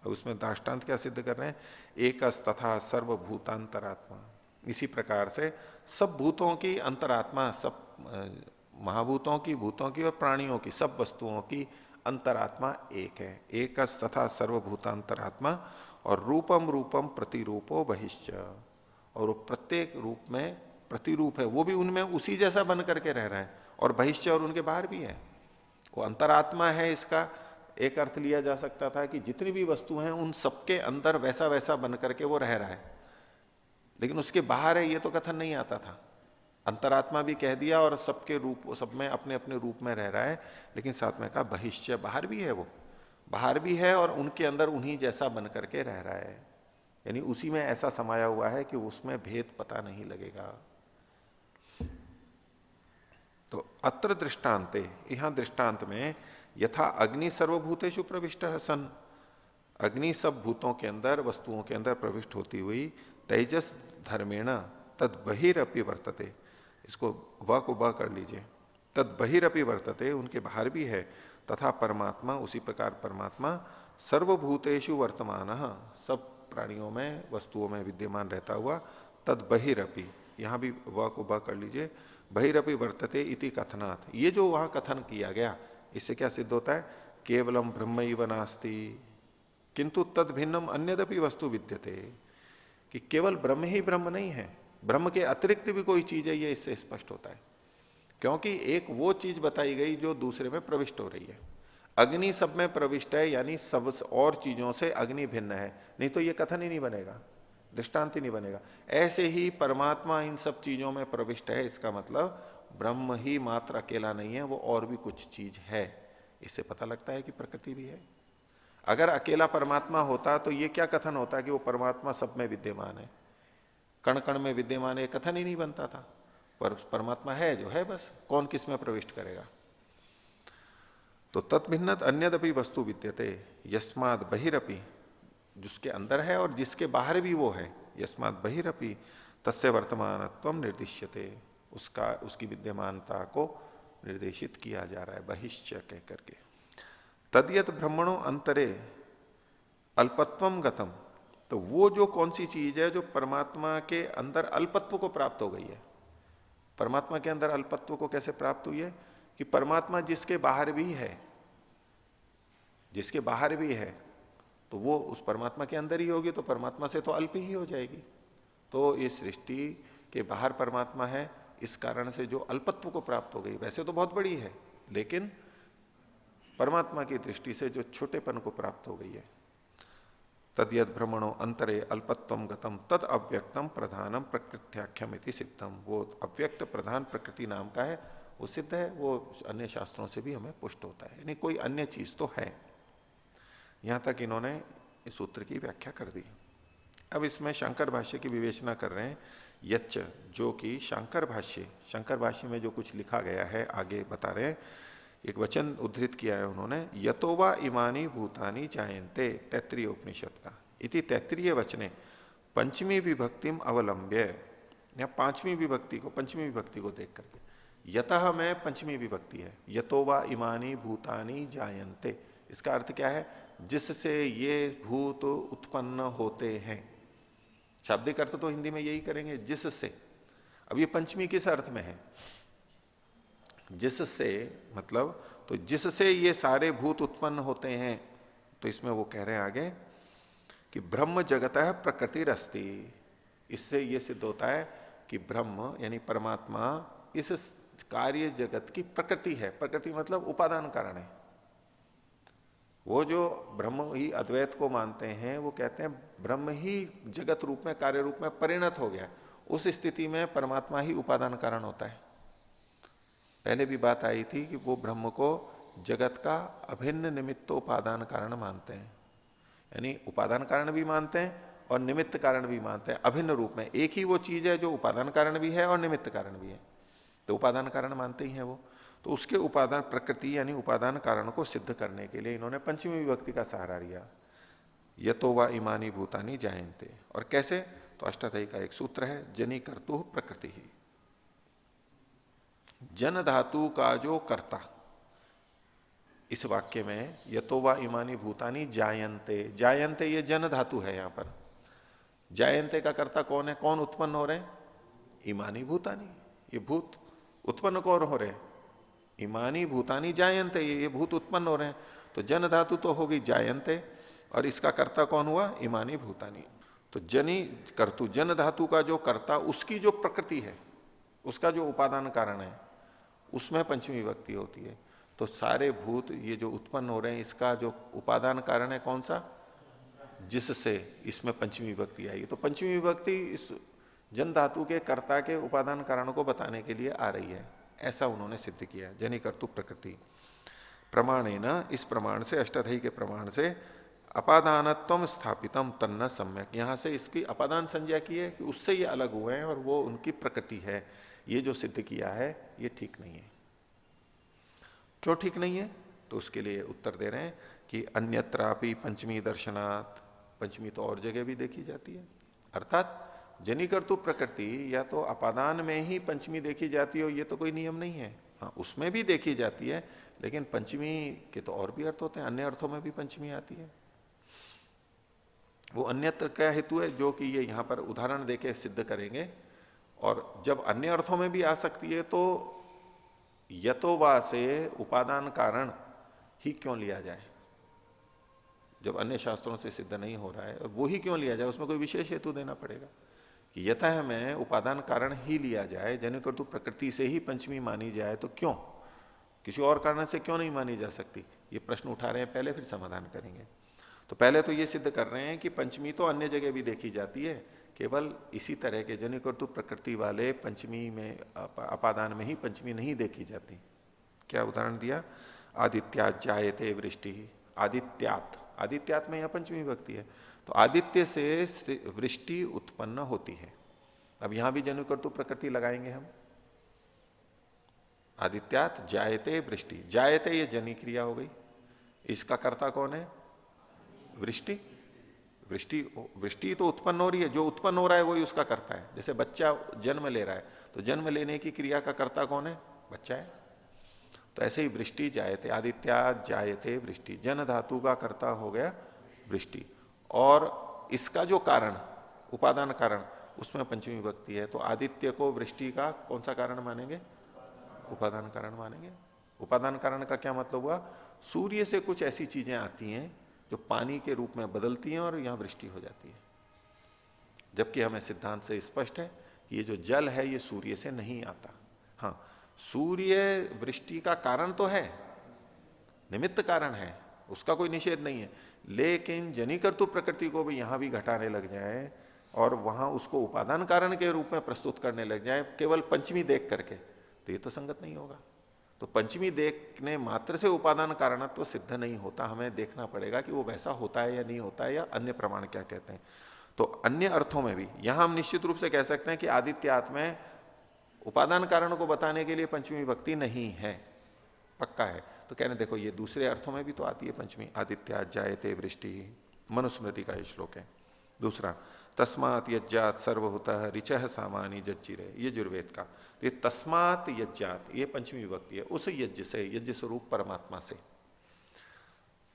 अब उसमें दृष्टांत क्या सिद्ध कर रहे हैं? एकस तथा सर्वभूतांतरात्मा, इसी प्रकार से सब भूतों की अंतरात्मा, सब महाभूतों की, भूतों की और प्राणियों की, सब वस्तुओं की अंतरात्मा एक है। एकस तथा सर्वभूतांतरात्मा, और रूपम रूपम प्रतिरूपो बहिश्च, और वो प्रत्येक रूप में प्रतिरूप है, वो भी उनमें उसी जैसा बन करके रह रहा है, और बहिश्च, और उनके बाहर भी है। वो अंतरात्मा है, इसका एक अर्थ लिया जा सकता था कि जितनी भी वस्तु हैं उन सबके अंदर वैसा वैसा बन करके वो रह रहा है, लेकिन उसके बाहर है ये तो कथन नहीं आता था। अंतरात्मा भी कह दिया और सबके रूप, सब में अपने अपने रूप में रह रहा है, लेकिन साथ में कहा बहिश्च, बाहर भी है, वो बाहर भी है और उनके अंदर उन्हीं जैसा बन करके रह रहा है, यानी उसी में ऐसा समाया हुआ है कि उसमें भेद पता नहीं लगेगा। तो अत्र दृष्टांते, यहां दृष्टांत में यथा अग्नि सर्वभूतेषु प्रविष्ट सन, अग्नि सब भूतों के अंदर, वस्तुओं के अंदर प्रविष्ट होती हुई तेजस धर्मेण तद बहिरपि वर्तते, इसको व को ब कर लीजिए, तद बहिरपि वर्तते, उनके बाहर भी है, तथा परमात्मा, उसी प्रकार परमात्मा सर्वभूतेषु वर्तमान, सब प्राणियों में, वस्तुओं में विद्यमान रहता हुआ, तद बहिरपि, यहां भी व को ब कर लीजिए, बहिरपि वर्तते इति कथनात्, ये जो वहां कथन किया गया, इससे क्या सिद्ध होता है? केवलम ब्रह्मैव नास्ति किंतु तद भिन्नम अन्यदपि वस्तु विद्यते, कि केवल ब्रह्म ही ब्रह्म नहीं है, ब्रह्म के अतिरिक्त भी कोई चीज है, ये इससे स्पष्ट होता है। क्योंकि एक वो चीज बताई गई जो दूसरे में प्रविष्ट हो रही है। अग्नि सब में प्रविष्ट है, यानी सब और चीजों से अग्नि भिन्न है, नहीं तो ये कथन ही नहीं बनेगा, दृष्टांत ही नहीं बनेगा। ऐसे ही परमात्मा इन सब चीजों में प्रविष्ट है, इसका मतलब ब्रह्म ही मात्र अकेला नहीं है, वो और भी कुछ चीज है। इससे पता लगता है कि प्रकृति भी है। अगर अकेला परमात्मा होता तो ये क्या कथन होता कि वो परमात्मा सब में विद्यमान है, कण कण में विद्यमान है, कथन ही नहीं बनता था। पर परमात्मा है जो है, बस कौन किस में प्रविष्ट करेगा। तो तत्भिन्नत अन्यदपि वस्तु विद्यते यस्माद बहिरपि, जिसके अंदर है और जिसके बाहर भी वो है, यस्माद बहिरपि तस्य वर्तमानत्व निर्दिश्यते, उसकी विद्यमानता को निर्देशित किया जा रहा है बहिश्च कह करके। तद्यत ब्रह्मणो अंतरे अल्पत्वम गतम, तो वो जो कौन सी चीज है जो परमात्मा के अंदर अल्पत्व को प्राप्त हो गई है। परमात्मा के अंदर अल्पत्व को कैसे प्राप्त हुई है कि परमात्मा जिसके बाहर भी है, जिसके बाहर भी है तो वो उस परमात्मा के अंदर ही होगी, तो परमात्मा से तो अल्प ही हो जाएगी। तो इस सृष्टि के बाहर परमात्मा है, इस कारण से जो अल्पत्व को प्राप्त हो गई, वैसे तो बहुत बड़ी है लेकिन परमात्मा की दृष्टि से जो छोटेपन को प्राप्त हो गई है। तद्यद भ्रमणो अंतरे अल्पत्वम गतम तद अव्यक्तम प्रधानम प्रकृत्याख्यम इति सिद्धम, वो अव्यक्त प्रधान प्रकृति नाम का है, वो सिद्ध है, वो अन्य शास्त्रों से भी हमें पुष्ट होता है, यानी कोई अन्य चीज तो है। यहां तक इन्होंने इस सूत्र की व्याख्या कर दी। अब इसमें शंकर भाष्य की विवेचना कर रहे हैं। यच्च, जो कि शंकर भाष्य में जो कुछ लिखा गया है आगे बता रहे हैं। एक वचन उद्धृत किया है उन्होंने, यतोवा इमानी भूतानी जायन्ते, तैत्रीय उपनिषद का। इति तैत्रीय वचने पंचमी विभक्तिम अवलंब्य, या पांचवी विभक्ति को, पंचमी विभक्ति को देख करके, यतः में पंचमी विभक्ति है, यतोवा इमानी भूतानी जायन्ते, इसका अर्थ क्या है, जिससे ये भूत उत्पन्न होते हैं। शाब्दिक अर्थ तो हिंदी में यही करेंगे, जिससे। अब ये पंचमी किस अर्थ में है, जिससे मतलब, तो जिससे ये सारे भूत उत्पन्न होते हैं, तो इसमें वो कह रहे हैं आगे कि ब्रह्म जगतः प्रकृतिरस्ति, इससे ये सिद्ध होता है कि ब्रह्म यानी परमात्मा इस कार्य जगत की प्रकृति है। प्रकृति मतलब उपादान कारण है। वो जो ब्रह्म ही अद्वैत को मानते हैं, वो कहते हैं ब्रह्म ही जगत रूप में, कार्य रूप में परिणत हो गया, उस स्थिति में परमात्मा ही उपादान कारण होता है। पहले भी बात आई थी कि वो ब्रह्म को जगत का अभिन्न निमित्तोपादान कारण मानते हैं, यानी उपादान कारण भी मानते हैं और निमित्त कारण भी मानते हैं, अभिन्न रूप में। एक ही वो चीज है जो उपादान कारण भी है और निमित्त कारण भी है, तो उपादान कारण मानते ही है वो। तो उसके उपादान प्रकृति यानी उपादान कारण को सिद्ध करने के लिए इन्होंने पंचमी विभक्ति का सहारा लिया, यतो वा इमानी भूतानी जायन्ते। और कैसे, तो अष्टाध्यायी का एक सूत्र है, जनी कर्तु प्रकृति ही। जन धातु का जो कर्ता, इस वाक्य में यतो वा इमानी भूतानी जायन्ते, जायन्ते ये जन धातु है। यहां पर जायन्ते का कर्ता कौन है, कौन उत्पन्न हो रहे हैं, इमानी भूतानी, ये भूत उत्पन्न कौन हो रहे हैं, इमानी भूतानी जायन्ते, ये भूत उत्पन्न हो रहे हैं। तो जन धातु तो होगी जायन्ते, और इसका कर्ता कौन हुआ, इमानी भूतानी। तो जनी कर्तु, जन धातु का जो कर्ता, उसकी जो प्रकृति है, उसका जो उपादान कारण है, उसमें पंचमी विभक्ति होती है। तो सारे भूत ये जो उत्पन्न हो रहे हैं, इसका जो उपादान कारण है कौन सा, जिससे, इसमें पंचमी विभक्ति आई। तो पंचमी विभक्ति इस जन धातु के कर्ता के उपादान कारण को बताने के लिए आ रही है, ऐसा उन्होंने सिद्ध किया। जनी कर्तु प्रकृति प्रमाणेन, इस प्रमाण से, अष्टाध्यायी के प्रमाण से, अपादानत्वम स्थापितम तन्न सम्यक, यहां से इसकी अपादान संज्ञा की है कि उससे ये अलग हुए हैं और वो उनकी प्रकृति है, ये जो सिद्ध किया है ये ठीक नहीं है। क्यों ठीक नहीं है, तो उसके लिए उत्तर दे रहे हैं कि अन्यत्रापि पंचमी दर्शनात्, पंचमी तो और जगह भी देखी जाती है, अर्थात जनी कर्तु प्रकृति या तो अपादान में ही पंचमी देखी जाती है, ये तो कोई नियम नहीं है। हाँ, उसमें भी देखी जाती है, लेकिन पंचमी के तो और भी अर्थ होते हैं, अन्य अर्थों में भी पंचमी आती है। वो अन्यत्र क्या हेतु है, जो कि ये यहां पर उदाहरण देके सिद्ध करेंगे। और जब अन्य अर्थों में भी आ सकती है, तो यतोवा से उपादान कारण ही क्यों लिया जाए, जब अन्य शास्त्रों से सिद्ध नहीं हो रहा है, वो ही क्यों लिया जाए, उसमें कोई विशेष हेतु देना पड़ेगा कि यतः में उपादान कारण ही लिया जाए, जनिकर्तु प्रकृति से ही पंचमी मानी जाए, तो क्यों, किसी और कारण से क्यों नहीं मानी जा सकती, ये प्रश्न उठा रहे हैं पहले, फिर समाधान करेंगे। तो पहले तो ये सिद्ध कर रहे हैं कि पंचमी तो अन्य जगह भी देखी जाती है, केवल इसी तरह के जनिकर्तु प्रकृति वाले पंचमी में, अपादान में ही पंचमी नहीं देखी जाती। क्या उदाहरण दिया, आदित्यात जायते वृष्टि, आदित्यात, आदित्यात में यह पंचमी विभक्ति है। तो आदित्य से वृष्टि उत्पन्न होती है। अब यहां भी जनुकर्तु प्रकृति लगाएंगे हम। आदित्यात जायते वृष्टि, जायते ये जनी क्रिया हो गई, इसका कर्ता कौन है? वृष्टि। वृष्टि वृष्टि तो उत्पन्न हो रही है, जो उत्पन्न हो रहा है वही उसका कर्ता है। जैसे बच्चा जन्म ले रहा है तो जन्म लेने की क्रिया का कर्ता कौन है? बच्चा है। तो ऐसे ही वृष्टि जायते, आदित्यात जायते वृष्टि, जन धातु का कर्ता हो गया वृष्टि। और इसका जो कारण, उपादान कारण, उसमें पंचमी विभक्ति है। तो आदित्य को वृष्टि का कौन सा कारण मानेंगे? उपादान कारण मानेंगे। उपादान कारण का क्या मतलब हुआ? सूर्य से कुछ ऐसी चीजें आती हैं जो पानी के रूप में बदलती हैं और यहां वृष्टि हो जाती है। जबकि हमें सिद्धांत से स्पष्ट है कि ये जो जल है ये सूर्य से नहीं आता। हां, सूर्य वृष्टि का कारण तो है, निमित्त कारण है, उसका कोई निषेध नहीं है, लेकिन जनिकर्तु प्रकृति को भी यहां भी घटाने लग जाए और वहां उसको उपादान कारण के रूप में प्रस्तुत करने लग जाए केवल पंचमी देख करके, तो ये तो संगत नहीं होगा। तो पंचमी देखने मात्र से उपादान कारणत्व तो सिद्ध नहीं होता, हमें देखना पड़ेगा कि वो वैसा होता है या नहीं होता है, या अन्य प्रमाण क्या कहते हैं। तो अन्य अर्थों में भी यहां हम निश्चित रूप से कह सकते हैं कि आदित्यात में उपादान कारण को बताने के लिए पंचमी विभक्ति नहीं है, पक्का है। तो कहने देखो ये दूसरे अर्थों में भी तो आती है पंचमी, आदित्यात जायते वृष्टि, मनुस्मृति का ये श्लोक है। दूसरा, तस्मात यज्जात सर्वहुतः ऋचः सामानी जज्जिरे, ये जुर्वेद का। ये तस्मात यज्जात, ये पंचमी विभक्ति है, उस यज्ञ से, यज्ञ स्वरूप परमात्मा से,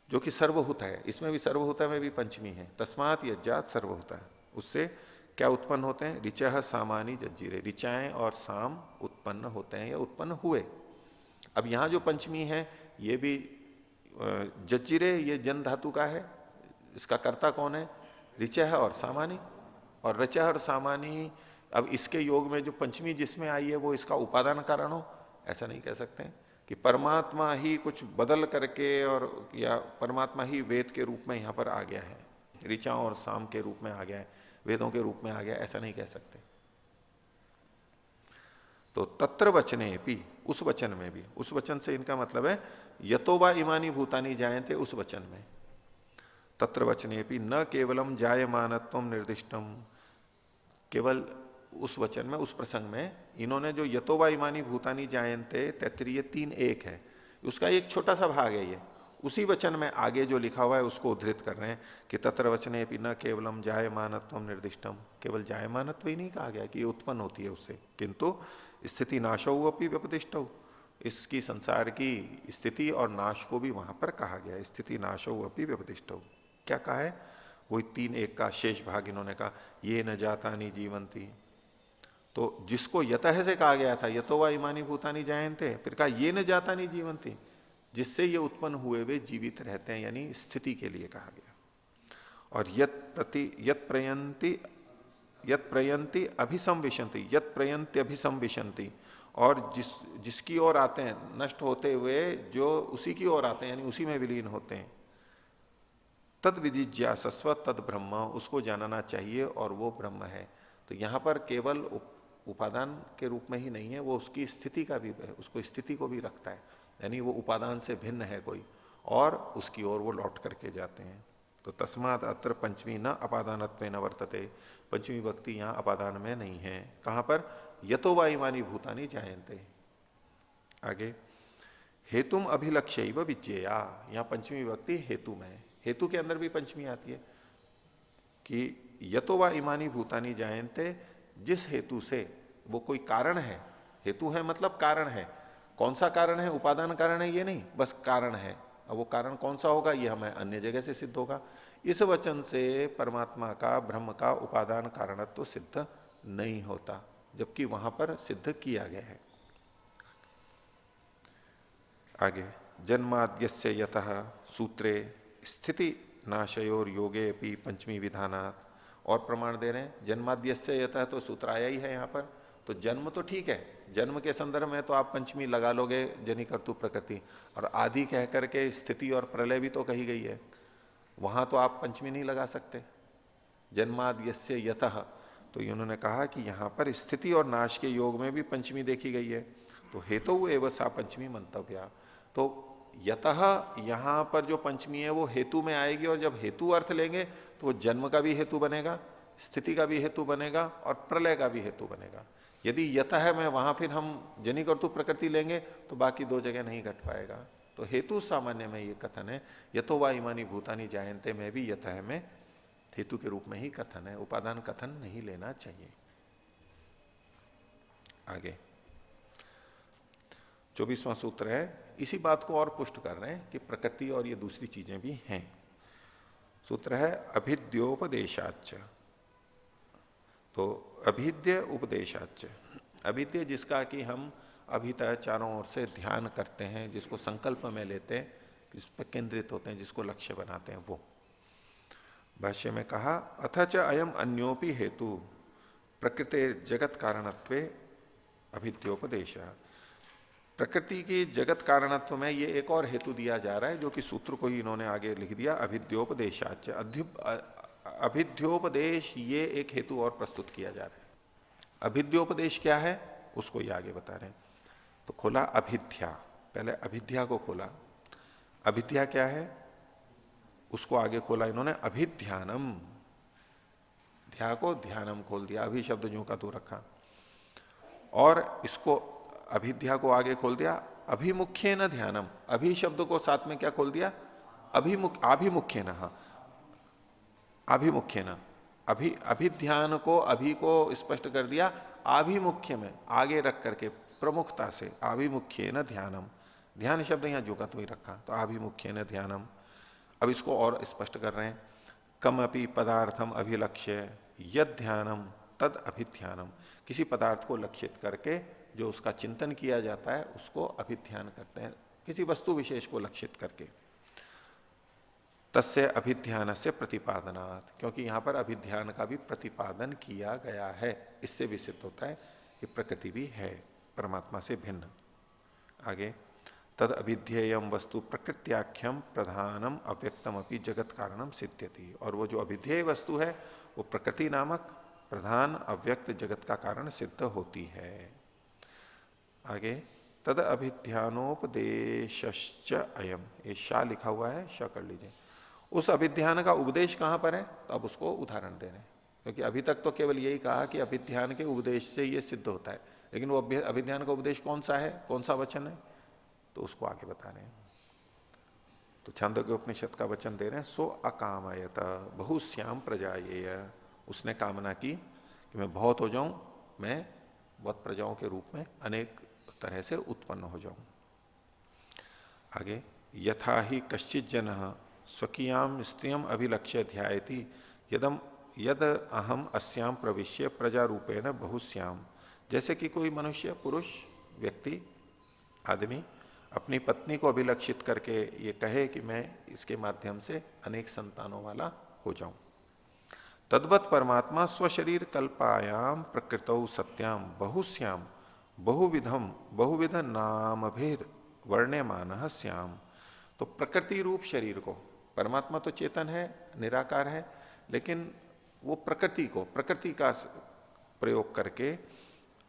जो कि सर्वहुत है। इसमें भी सर्वहुत में भी पंचमी है। तस्मात यज्जात सर्वहुतः, उससे क्या उत्पन्न होते हैं? ऋचः सामानी जज्जिरे, ऋचाएं और साम उत्पन्न होते हैं या उत्पन्न हुए। अब यहां जो पंचमी है ये भी जज्जिरे, ये जन धातु का है, इसका कर्ता कौन है? ऋचः और सामानी। और ऋचः और सामानी, अब इसके योग में जो पंचमी जिसमें आई है वो इसका उपादान कारण हो, ऐसा नहीं कह सकते हैं कि परमात्मा ही कुछ बदल करके और या परमात्मा ही वेद के रूप में यहां पर आ गया है, ऋचाओं और साम के रूप में आ गया है, वेदों के रूप में आ गया, ऐसा नहीं कह सकते। तो तत्र वचने भी, उस वचन में भी, उस वचन से इनका मतलब है यतोवा इमानी भूतानी जायन्ते, उस वचन में। तत्र वचने भी न केवलम जायमानत्वम निर्दिष्टम, केवल उस वचन में, उस प्रसंग में इन्होंने जो यतोवा इमानी भूतानी जायन्ते, तैत्तरीय 3:1 है, उसका एक छोटा सा भाग है ये, उसी वचन में आगे जो लिखा हुआ है उसको उद्धृत कर रहे हैं कि तत्र वचने भी न केवलम जायमानत्वम निर्दिष्टम, केवल जायमानत्व ही नहीं कहा गया कि ये उत्पन्न होती है उससे, किंतु स्थिति नाशो अपनी व्यपदिष्ट, इसकी संसार की स्थिति और नाश को भी वहां पर कहा गया, स्थिति नाशो अपनी व्यपदिष्ट। क्या कहा है? वही 3:1 का शेष भाग इन्होंने कहा, ये न जातानी जीवंती। तो जिसको यतः से कहा गया था, यतोवा इमानी भूतानी जायन्ते, फिर कहा ये न जातानी जीवंती, जिससे ये उत्पन्न हुए वे जीवित रहते हैं, यानी स्थिति के लिए कहा गया। और यत प्रयंती अभिसंविशंति, यत प्रयंती अभिसंविशंति, और जिसकी ओर आते हैं नष्ट होते हुए, जो उसी की ओर आते हैं यानी उसी में विलीन होते हैं, तद विजिज्ञासस्व तद ब्रह्म, उसको जानना चाहिए और वो ब्रह्म है। तो यहां पर केवल उपादान के रूप में ही नहीं है, वो उसकी स्थिति का भी है, उसको स्थिति को भी रखता है, यानी वो उपादान से भिन्न है कोई, और उसकी ओर वो लौट करके जाते हैं। तो तस्माद अत्र पंचमी न अपादानत्व न वर्तते, पंचमी भक्ति यहां अपादान में नहीं है। कहां पर? यतो वायुमानी भूतानी जायन्ते। आगे, हेतुम अभिलक्ष्य व विज्ञेया, यहां पंचमी भक्ति हेतु में है। हेतु के अंदर भी पंचमी आती है कि यतो वा इमानी भूतानी जायन्ते, जिस हेतु से, वो कोई कारण है, हेतु है मतलब कारण है, कौन सा कारण है? उपादान कारण है ये नहीं, बस कारण है। अब वो कारण कौन सा होगा ये हमें अन्य जगह से सिद्ध होगा। इस वचन से परमात्मा का, ब्रह्म का उपादान कारणत्व तो सिद्ध नहीं होता, जबकि वहां पर सिद्ध किया गया है। आगे, जन्माद्यस्य यतः सूत्रे स्थिति नाशयोर योगे अपनी पंचमी विधानात्, और प्रमाण दे रहे हैं। जन्माद्यस्य यतः तो सूत्र आया ही है यहां पर, तो जन्म तो ठीक है, जन्म के संदर्भ में तो आप पंचमी लगा लोगे, जनिकर्तु प्रकृति, और आदि कह करके स्थिति और प्रलय भी तो कही गई है, वहां तो आप पंचमी नहीं लगा सकते। जन्माद्यस्य यतः, तो इन्होंने कहा कि यहां पर स्थिति और नाश के योग में भी पंचमी देखी गई है, तो हेतु एवं सा पंचमी मंतव्या। तो यतः यहां पर जो पंचमी है वो हेतु में आएगी, और जब हेतु अर्थ लेंगे तो वो जन्म का भी हेतु बनेगा, स्थिति का भी हेतु बनेगा और प्रलय का भी हेतु बनेगा। यदि यतः में वहां फिर हम जनिकर्तु प्रकृति लेंगे तो बाकी दो जगह नहीं घट पाएगा। तो हेतु सामान्य में ये कथन है, यथो वा इमानी भूतानी जायन्ते में भी यतः में हेतु के रूप में ही कथन है, उपादान कथन नहीं लेना चाहिए। आगे 24वां सूत्र है, इसी बात को और पुष्ट कर रहे हैं कि प्रकृति और ये दूसरी चीजें भी हैं। सूत्र है अभिद्योपदेशाच। तो अभिद्य उपदेशाच, अभिद्य जिसका कि हम अभी तक चारों ओर से ध्यान करते हैं, जिसको संकल्प में लेते हैं, जिस पर केंद्रित होते हैं, जिसको लक्ष्य बनाते हैं, वो भाष्य में कहा अथच अयम अन्योपि हेतु प्रकृति जगत कारणत्वे अभिद्योपदेश। प्रकृति की जगत कारणत्व में ये एक और हेतु दिया जा रहा है, जो कि सूत्र को ही इन्होंने आगे लिख दिया, अभिद्योपदेशाच। अभिद्योपदेश ये एक हेतु और प्रस्तुत किया जा रहा है। अभिद्योपदेश क्या है उसको ये आगे बता रहे हैं। तो खोला अभिध्या, पहले अभिध्या को खोला। अभिध्या क्या है उसको आगे खोला इन्होंने अभिध्यानम, ध्या को ध्यानम खोल दिया, अभि शब्द जो का तो रखा, और इसको अभिध्या को आगे खोल दिया अभिमुख्य न ध्यानम। अभि शब्द को साथ में क्या खोल दिया, आभिमुख्य न, हाँ आभिमुख्य न, अभिध्यान को अभि को स्पष्ट कर दिया, आभिमुख्य में आगे रख करके प्रमुखता से, आभिमुख्य न ध्यानम, ध्यान शब्द यहां जो का तो ही रखा, तो आभिमुख्य न ध्यानम। अब इसको और स्पष्ट कर रहे हैं, कम अपि पदार्थम अभिलक्ष्य यद ध्यानम तद अभिध्यानम। किसी पदार्थ को लक्षित करके जो उसका चिंतन किया जाता है उसको अभिध्यान करते हैं, किसी वस्तु विशेष को लक्षित करके। तस्य अभिध्यान से प्रतिपादनात्, क्योंकि यहां पर अभिध्यान का भी प्रतिपादन किया गया है, इससे भी सिद्ध होता है कि प्रकृति भी है परमात्मा से भिन्न। आगे तद अभिध्येयम वस्तु प्रकृत्याख्यम प्रधानम अव्यक्तम अपनी जगत कारणम सिद्ध्यति। और वो जो अभिध्येय वस्तु है वो प्रकृति नामक प्रधान अव्यक्त जगत का कारण सिद्ध होती है। आगे तद अभिध्यानोपदेश्च अयम, ये शा लिखा हुआ है, शा कर लीजिए। उस अभिध्यान का उपदेश कहां पर है, तो अब उसको उदाहरण दे रहे हैं, क्योंकि अभी तक तो केवल यही कहा कि अभिध्यान के उपदेश से ये सिद्ध होता है, लेकिन वो अभिध्यान का उपदेश कौन सा है, कौन सा वचन है, तो उसको आगे बता रहे हैं। तो छांदोग्य उपनिषद का वचन दे रहे हैं, सो अकामयत बहुश्याम प्रजायेय, उसने कामना की कि मैं बहुत हो जाऊं, मैं बहुत प्रजाओं के रूप में अनेक तरह से उत्पन्न हो जाऊं। आगे यथा ही कश्चित जन स्वकीयाम स्त्रियम अभिलक्ष्य ध्यायति यद अहम अस्याम प्रविश्य प्रजा रूपेण बहुश्याम। जैसे कि कोई मनुष्य, पुरुष, व्यक्ति, आदमी अपनी पत्नी को अभिलक्षित करके ये कहे कि मैं इसके माध्यम से अनेक संतानों वाला हो जाऊं। तद्वत परमात्मा स्वशरीर कल्पायाम प्रकृतौ सत्याम बहुश्याम बहुविध नाम भेद वर्ण्यमान श्याम। तो प्रकृति रूप शरीर को, परमात्मा तो चेतन है, निराकार है, लेकिन वो प्रकृति को, प्रकृति का प्रयोग करके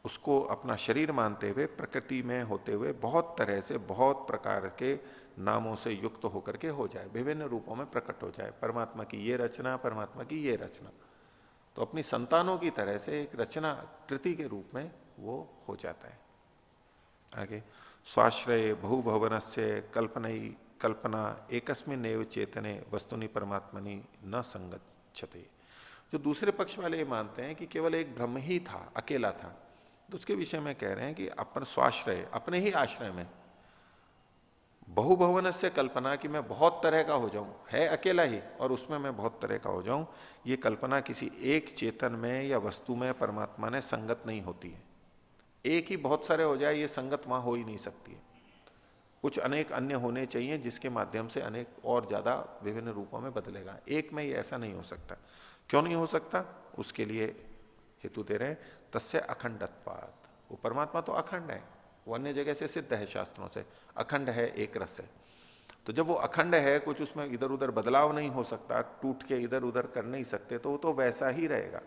उसको अपना शरीर मानते हुए प्रकृति में होते हुए बहुत तरह से, बहुत प्रकार के नामों से युक्त होकर के हो जाए, विभिन्न रूपों में प्रकट हो जाए। परमात्मा की ये रचना, परमात्मा की ये रचना, तो अपनी संतानों की तरह से एक रचना कृति के रूप में वो हो जाता है। आगे स्वाश्रय बहुभवन से कल्पना एकस्मिन एव चेतने वस्तुनि परमात्मनि न संगच्छते। जो दूसरे पक्ष वाले ये मानते हैं कि केवल एक ब्रह्म ही था, अकेला था, तो उसके विषय में कह रहे हैं कि अपन स्वाश्रय, अपने ही आश्रय में, बहुभवन से कल्पना कि मैं बहुत तरह का हो जाऊं, है अकेला ही और उसमें मैं बहुत तरह का हो जाऊं, ये कल्पना किसी एक चेतन में या वस्तु में परमात्मा ने संगत नहीं होती है। एक ही बहुत सारे हो जाए, ये संगत वहां हो ही नहीं सकती है। कुछ अनेक अन्य होने चाहिए जिसके माध्यम से अनेक और ज्यादा विभिन्न रूपों में बदलेगा। एक में ये ऐसा नहीं हो सकता। क्यों नहीं हो सकता, उसके लिए हेतु दे रहे हैं, तस्य अखंडत्वात्। वो परमात्मा तो अखंड है, वो अन्य जगह से सिद्ध है शास्त्रों से, अखंड है, एक रस है। तो जब वो अखंड है, कुछ उसमें इधर उधर बदलाव नहीं हो सकता, टूट के इधर उधर कर नहीं सकते, तो वो तो वैसा ही रहेगा।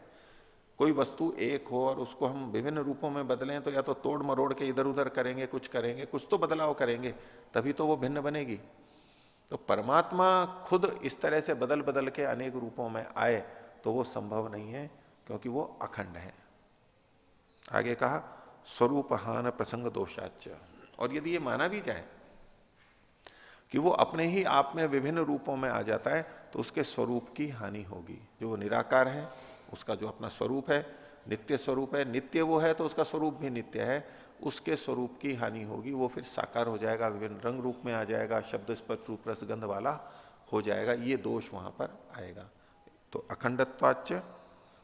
कोई वस्तु एक हो और उसको हम विभिन्न रूपों में बदलें तो या तो तोड़ मरोड़ के इधर उधर करेंगे, कुछ तो बदलाव करेंगे, तभी तो वो भिन्न बनेगी। तो परमात्मा खुद इस तरह से बदल बदल के अनेक रूपों में आए तो वो संभव नहीं है, क्योंकि वो अखंड है। आगे कहा स्वरूपहान प्रसंग दोषाच्य। और यदि ये माना भी जाए कि वो अपने ही आप में विभिन्न रूपों में आ जाता है, तो उसके स्वरूप की हानि होगी। जो वो निराकार है, उसका जो अपना स्वरूप है, नित्य स्वरूप है, नित्य वो है तो उसका स्वरूप भी नित्य है, उसके स्वरूप की हानि होगी। वो फिर साकार हो जाएगा, विभिन्न रंग रूप में आ जाएगा, शब्द स्पर्श रूप रसगंध वाला हो जाएगा, ये दोष वहां पर आएगा। तो अखंडत्वाच्य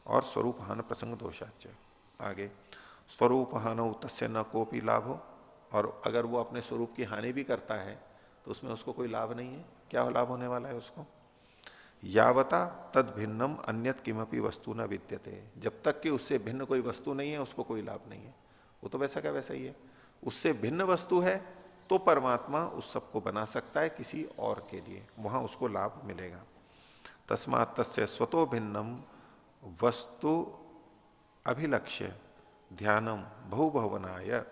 और स्वरूपहान प्रसंग दोषाच्य। आगे स्वरूपहान तस्य न कोपी लाभ हो, और अगर वो अपने स्वरूप की हानि भी करता है तो उसमें उसको कोई लाभ नहीं है। क्या लाभ होने वाला है उसको? यावता तद भिन्नम अन्यत किमपि वस्तु न विद्यते। जब तक कि उससे भिन्न कोई वस्तु नहीं है उसको कोई लाभ नहीं है, वो तो वैसा का वैसा ही है। उससे भिन्न वस्तु है तो परमात्मा उस सबको बना सकता है किसी और के लिए, वहां उसको लाभ मिलेगा। तस्मात् तस्य स्वतो भिन्नम वस्तु अभिलक्ष्य ध्यानम बहुभवनाय।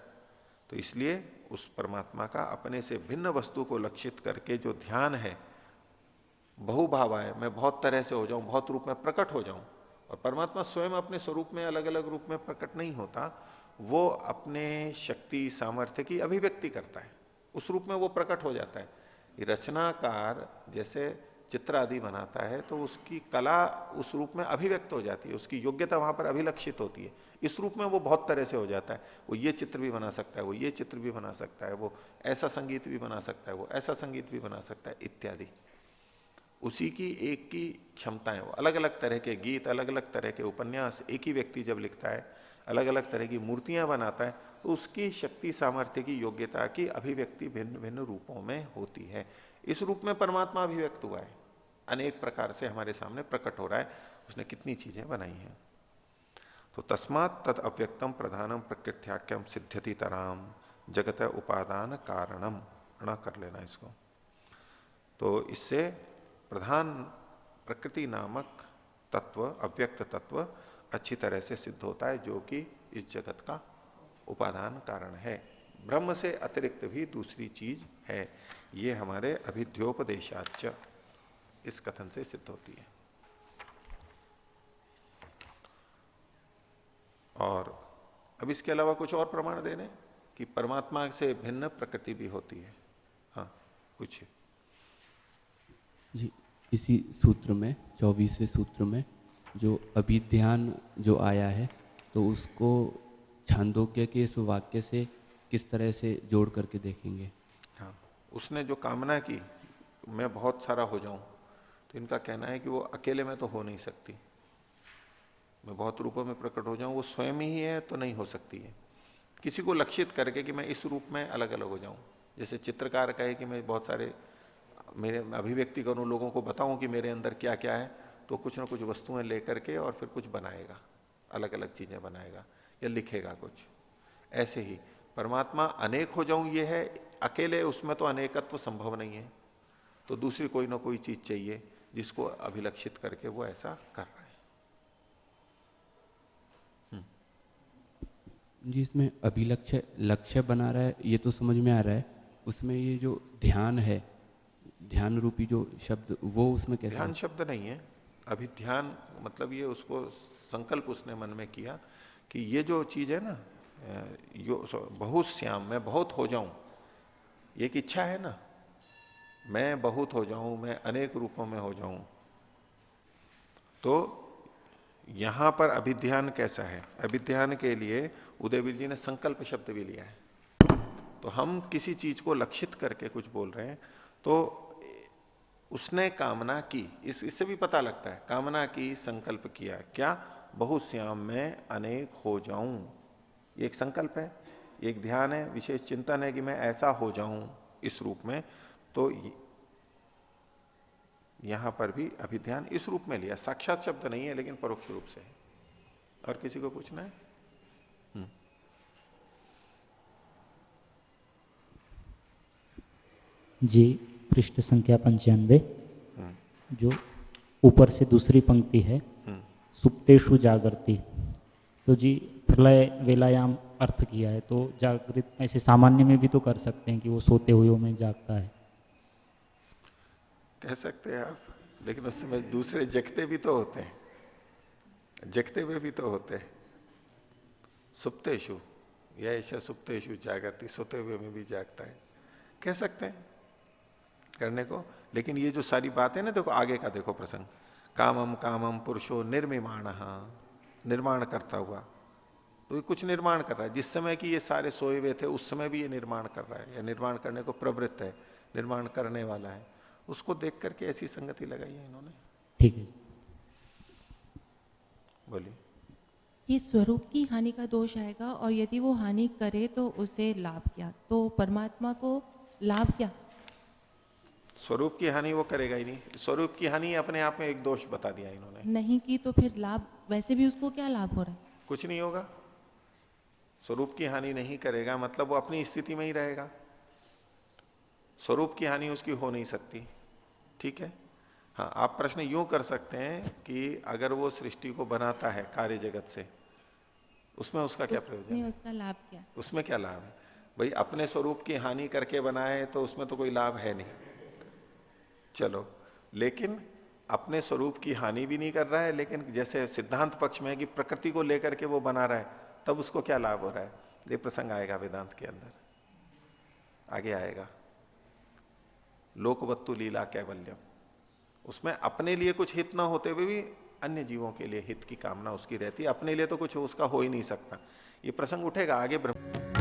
तो इसलिए उस परमात्मा का अपने से भिन्न वस्तु को लक्षित करके जो ध्यान है, बहुभाव है, मैं बहुत तरह से हो जाऊं, बहुत रूप में प्रकट हो जाऊं। और परमात्मा स्वयं अपने स्वरूप में अलग अलग रूप में प्रकट नहीं होता, वो अपने शक्ति सामर्थ्य की अभिव्यक्ति करता है, उस रूप में वो प्रकट हो जाता है। रचनाकार जैसे चित्र आदि बनाता है तो उसकी कला उस रूप में अभिव्यक्त हो जाती है, उसकी योग्यता वहां पर अभिलक्षित होती है। इस रूप में वो बहुत तरह से हो जाता है, वो ये चित्र भी बना सकता है, वो ये चित्र भी बना सकता है, वो ऐसा संगीत भी बना सकता है, वो ऐसा संगीत भी बना सकता है इत्यादि। उसी की एक की क्षमताएं, वो अलग अलग तरह के गीत, अलग अलग तरह के उपन्यास एक ही व्यक्ति जब लिखता है, अलग अलग तरह की मूर्तियां बनाता है, तो उसकी शक्ति सामर्थ्य की योग्यता की अभिव्यक्ति भिन्न भिन्न रूपों में होती है। इस रूप में परमात्मा अभिव्यक्त हुआ है, अनेक प्रकार से हमारे सामने प्रकट हो रहा है, उसने कितनी चीजें बनाई हैं। तो तस्मात् तद अव्यक्तम प्रधानम प्रकृत्याख्यम सिद्ध्यति तराम जगत उपादान कारणम। न कर लेना इसको। तो इससे प्रधान प्रकृति नामक तत्व, अव्यक्त तत्व अच्छी तरह से सिद्ध होता है, जो कि इस जगत का उपादान कारण है। ब्रह्म से अतिरिक्त भी दूसरी चीज है, ये हमारे अभिध्योपदेशाच्य इस कथन से सिद्ध होती है। और अब इसके अलावा कुछ और प्रमाण देने कि परमात्मा से भिन्न प्रकृति भी होती है। हाँ पूछिए जी। इसी सूत्र में 24वें सूत्र में जो अभिध्यान जो आया है, तो उसको छांदोग्य के इस वाक्य से किस तरह से जोड़ करके देखेंगे? हाँ, उसने जो कामना की मैं बहुत सारा हो जाऊं, तो इनका कहना है कि वो अकेले में तो हो नहीं सकती। मैं बहुत रूपों में प्रकट हो जाऊं, वो स्वयं ही है तो नहीं हो सकती है। किसी को लक्षित करके कि मैं इस रूप में अलग अलग हो जाऊं, जैसे चित्रकार कहे कि मैं बहुत सारे मेरे अभिव्यक्ति करूं, लोगों को बताऊं कि मेरे अंदर क्या क्या है, तो कुछ ना कुछ वस्तुएं लेकर के और फिर कुछ बनाएगा, अलग अलग चीजें बनाएगा या लिखेगा कुछ। ऐसे ही परमात्मा अनेक हो जाऊं ये है, अकेले उसमें तो अनेकत्व संभव नहीं है, तो दूसरी कोई ना कोई चीज चाहिए जिसको अभिलक्षित करके वो ऐसा कर रहा है। जी, इसमें अभिलक्ष्य लक्ष्य बना रहा है, ये तो समझ में आ रहा है। उसमें ये जो ध्यान है, ध्यान रूपी जो शब्द, वो उसमें कैसे? ध्यान शब्द नहीं है, अभिध्यान मतलब ये उसको संकल्प उसने मन में किया कि ये जो चीज है ना, बहुत श्याम, मैं बहुत हो जाऊं, ये एक इच्छा है ना, मैं बहुत हो जाऊं, मैं अनेक रूपों में हो जाऊं। तो यहां पर अभिध्यान कैसा है? अभिध्यान के लिए उदयवीर जी ने संकल्प शब्द भी लिया है। तो हम किसी चीज को लक्षित करके कुछ बोल रहे हैं, तो उसने कामना की, इससे भी पता लगता है, कामना की, संकल्प किया, क्या? बहुत श्याम में अनेक हो जाऊं। ये एक संकल्प है, एक ध्यान है, विशेष चिंतन है कि मैं ऐसा हो जाऊं इस रूप में। तो यहां पर भी अभिध्यान इस रूप में लिया, साक्षात शब्द नहीं है लेकिन परोक्ष रूप से है। और किसी को पूछना है? जी, पृष्ठ संख्या 95, जो ऊपर से दूसरी पंक्ति है, सुप्तेषु जागृति। तो जी प्रलय वेलायाम अर्थ किया है, तो जागृत ऐसे सामान्य में भी तो कर सकते हैं कि वो सोते हुए में जागता है। कह सकते हैं आप, लेकिन उस समय दूसरे जगते भी तो होते हैं, जगते हुए भी तो होते हैं। सुप्तेषु या ऐसा सुप्तेषु जागती, सोते हुए में भी जागता है, कह सकते हैं करने को। लेकिन ये जो सारी बातें ना, देखो आगे का देखो प्रसंग, कामम कामम पुरुषो निर्मिमाण, निर्माण करता हुआ, तो ये कुछ निर्माण कर रहा है। जिस समय की ये सारे सोए हुए थे उस समय भी ये निर्माण कर रहा है, या निर्माण करने को प्रवृत्त है, निर्माण करने वाला है। उसको देख करके ऐसी संगति लगाई है इन्होंने। ठीक है। बोलिए। ये स्वरूप की हानि का दोष आएगा, और यदि वो हानि करे तो उसे लाभ क्या? तो परमात्मा को लाभ क्या? स्वरूप की हानि वो करेगा ही नहीं। स्वरूप की हानि अपने आप में एक दोष बता दिया इन्होंने। नहीं की तो फिर लाभ, वैसे भी उसको क्या लाभ हो रहा है? कुछ नहीं होगा। स्वरूप की हानि नहीं करेगा मतलब वो अपनी स्थिति में ही रहेगा, स्वरूप की हानि उसकी हो नहीं सकती। ठीक है। हाँ, आप प्रश्न यूं कर सकते हैं कि अगर वो सृष्टि को बनाता है कार्य जगत से, उसमें उसका क्या प्रयोजन उसमें है? उसका लाभ क्या? उसमें क्या लाभ है? भाई अपने स्वरूप की हानि करके बनाए तो उसमें तो कोई लाभ है नहीं। चलो, लेकिन अपने स्वरूप की हानि भी नहीं कर रहा है, लेकिन जैसे सिद्धांत पक्ष में है कि प्रकृति को लेकर के वो बना रहा है, तब उसको क्या लाभ हो रहा है? ये प्रसंग आएगा वेदांत के अंदर, आगे आएगा। लोकवत्तु लीला कैवल्यम, उसमें अपने लिए कुछ हित ना होते हुए भी अन्य जीवों के लिए हित की कामना उसकी रहती है। अपने लिए तो कुछ उसका हो ही नहीं सकता। ये प्रसंग उठेगा आगे ब्रह्म।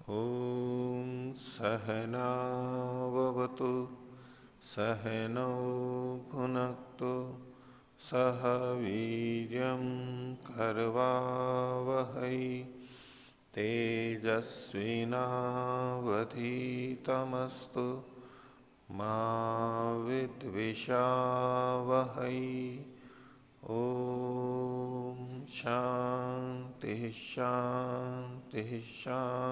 ओम सहनावतु सहनौ भुनक्तु सह वीर्यं करवावहै तेजस्विनावधीतमस्तु मा विद्विषावहै। ओम शांति शांति शांति।